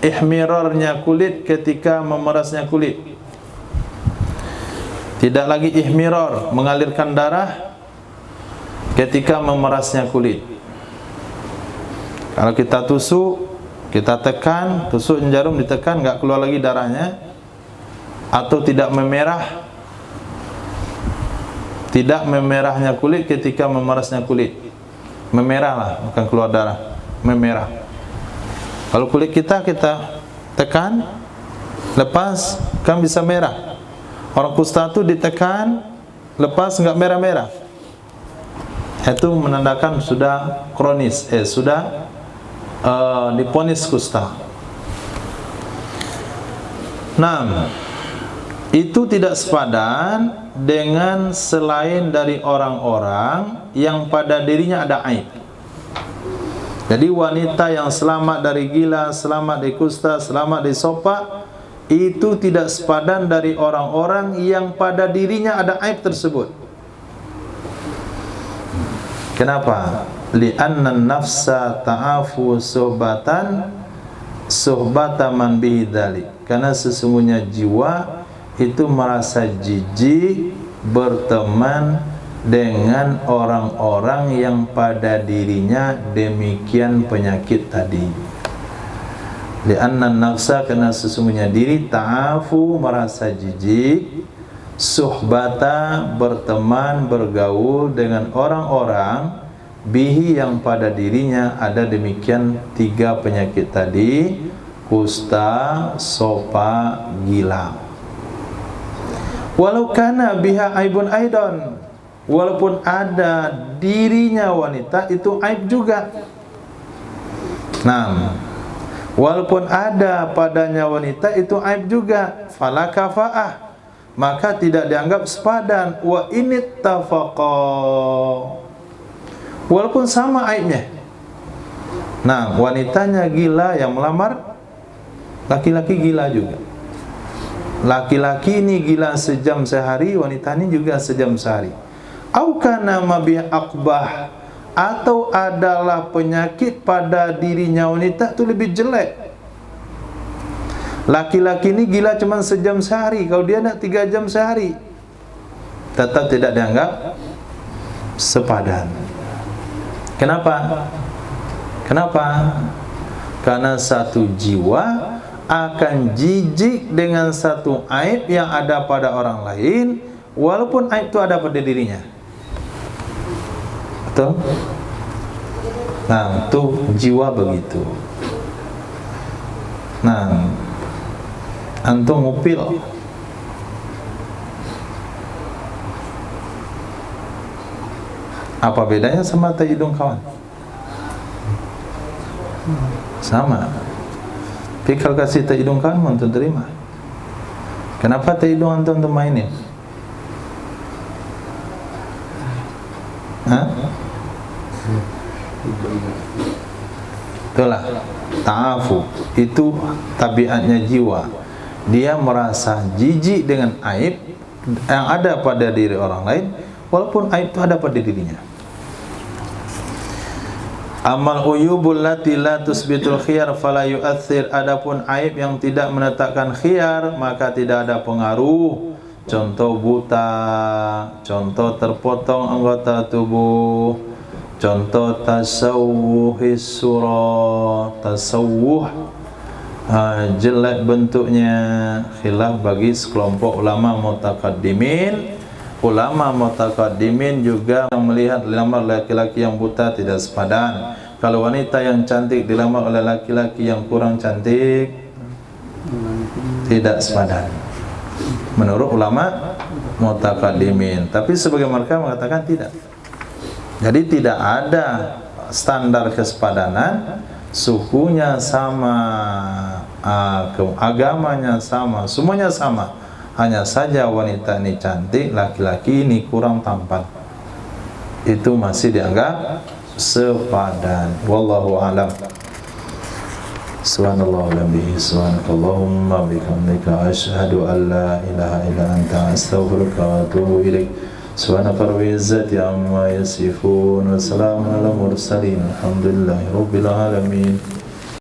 ihmirarnya kulit ketika memerasnya kulit. Tidak lagi ihmirar, mengalirkan darah ketika memerasnya kulit. Kalau kita tusuk, kita tekan, tusuk jarum ditekan, nggak keluar lagi darahnya, atau tidak memerah, tidak memerahnya kulit ketika memerasnya kulit. Memerah lah, bukan keluar darah, memerah. Kalau kulit kita tekan, lepas, kan bisa merah. Orang kusta itu ditekan, lepas nggak merah-merah. Itu menandakan sudah kronis, sudah diponis kusta. Nah, itu tidak sepadan dengan selain dari orang-orang yang pada dirinya ada aib. Jadi wanita yang selamat dari gila, selamat dari kusta, selamat dari sopak, itu tidak sepadan dari orang-orang yang pada dirinya ada aib tersebut. Kenapa? Li'anna nafsa ta'afu suhbatan man bihi dzalik. Karena sesungguhnya jiwa itu merasa jijik berteman dengan orang-orang yang pada dirinya demikian penyakit tadi. Li'anna nafsa, karena sesungguhnya diri, ta'afu merasa jijik, suhbata berteman bergaul dengan orang-orang bihi yang pada dirinya ada demikian tiga penyakit tadi: kusta, sopa, gila. Walau kana biha aibun aidon, walaupun ada dirinya wanita itu aib juga. Nah, walaupun ada padanya wanita itu aib juga. Fala kafa'ah, maka tidak dianggap sepadan. Wa inittafaqa, walaupun sama aibnya. Nah, wanitanya gila yang melamar, laki-laki gila juga. Laki-laki ini gila sejam sehari, wanita ini juga sejam sehari. Au kana mabi aqbah, atau adalah penyakit pada dirinya wanita itu lebih jelek. Laki-laki ini gila cuma sejam sehari, kalau dia nak 3 jam sehari, tetap tidak dianggap sepadan. Kenapa? Kenapa? Karena satu jiwa akan jijik dengan satu aib yang ada pada orang lain, walaupun aib itu ada pada dirinya. Betul? Nah, itu jiwa begitu. Nah, antum ngupil, apa bedanya sama tai hidung kawan? Sama. Tapi kalau kasih tai hidung kawan, antum terima. Kenapa tai hidung antum mainin? Hah? Itulah ta'afu, itu tabiatnya jiwa. Dia merasa jijik dengan aib yang ada pada diri orang lain, walaupun aib itu ada pada dirinya. Amal uyubul lati la tusbitul khiyar fala yu'athir. Adapun aib yang tidak menetapkan khiyar, maka tidak ada pengaruh. Contoh buta, contoh terpotong anggota tubuh, contoh tasawwuhis surah, tasawwuh jelek bentuknya. Khilaf bagi sekelompok ulama mutakaddimin. Ulama mutakaddimin juga melihat dilamar laki-laki yang buta tidak sepadan. Kalau wanita yang cantik dilamar oleh laki-laki yang kurang cantik, tidak sepadan menurut ulama mutakaddimin. Tapi sebagian mereka mengatakan tidak. Jadi tidak ada standar kesepadanan, sukunya sama, agamanya sama, semuanya sama. Hanya saja wanita ini cantik, laki-laki ini kurang tampan. Itu masih dianggap sepadan. Wallahu a'lam. Subhanallah wa bihi subhanakallahumma bihamdika asyhadu an la ilaha illa anta astaghfiruka wa atubu ilaik. Subhanaka rabbil izzati amma yasifun wa salamun alal mursalin. Alhamdulillahi rabbil alamin.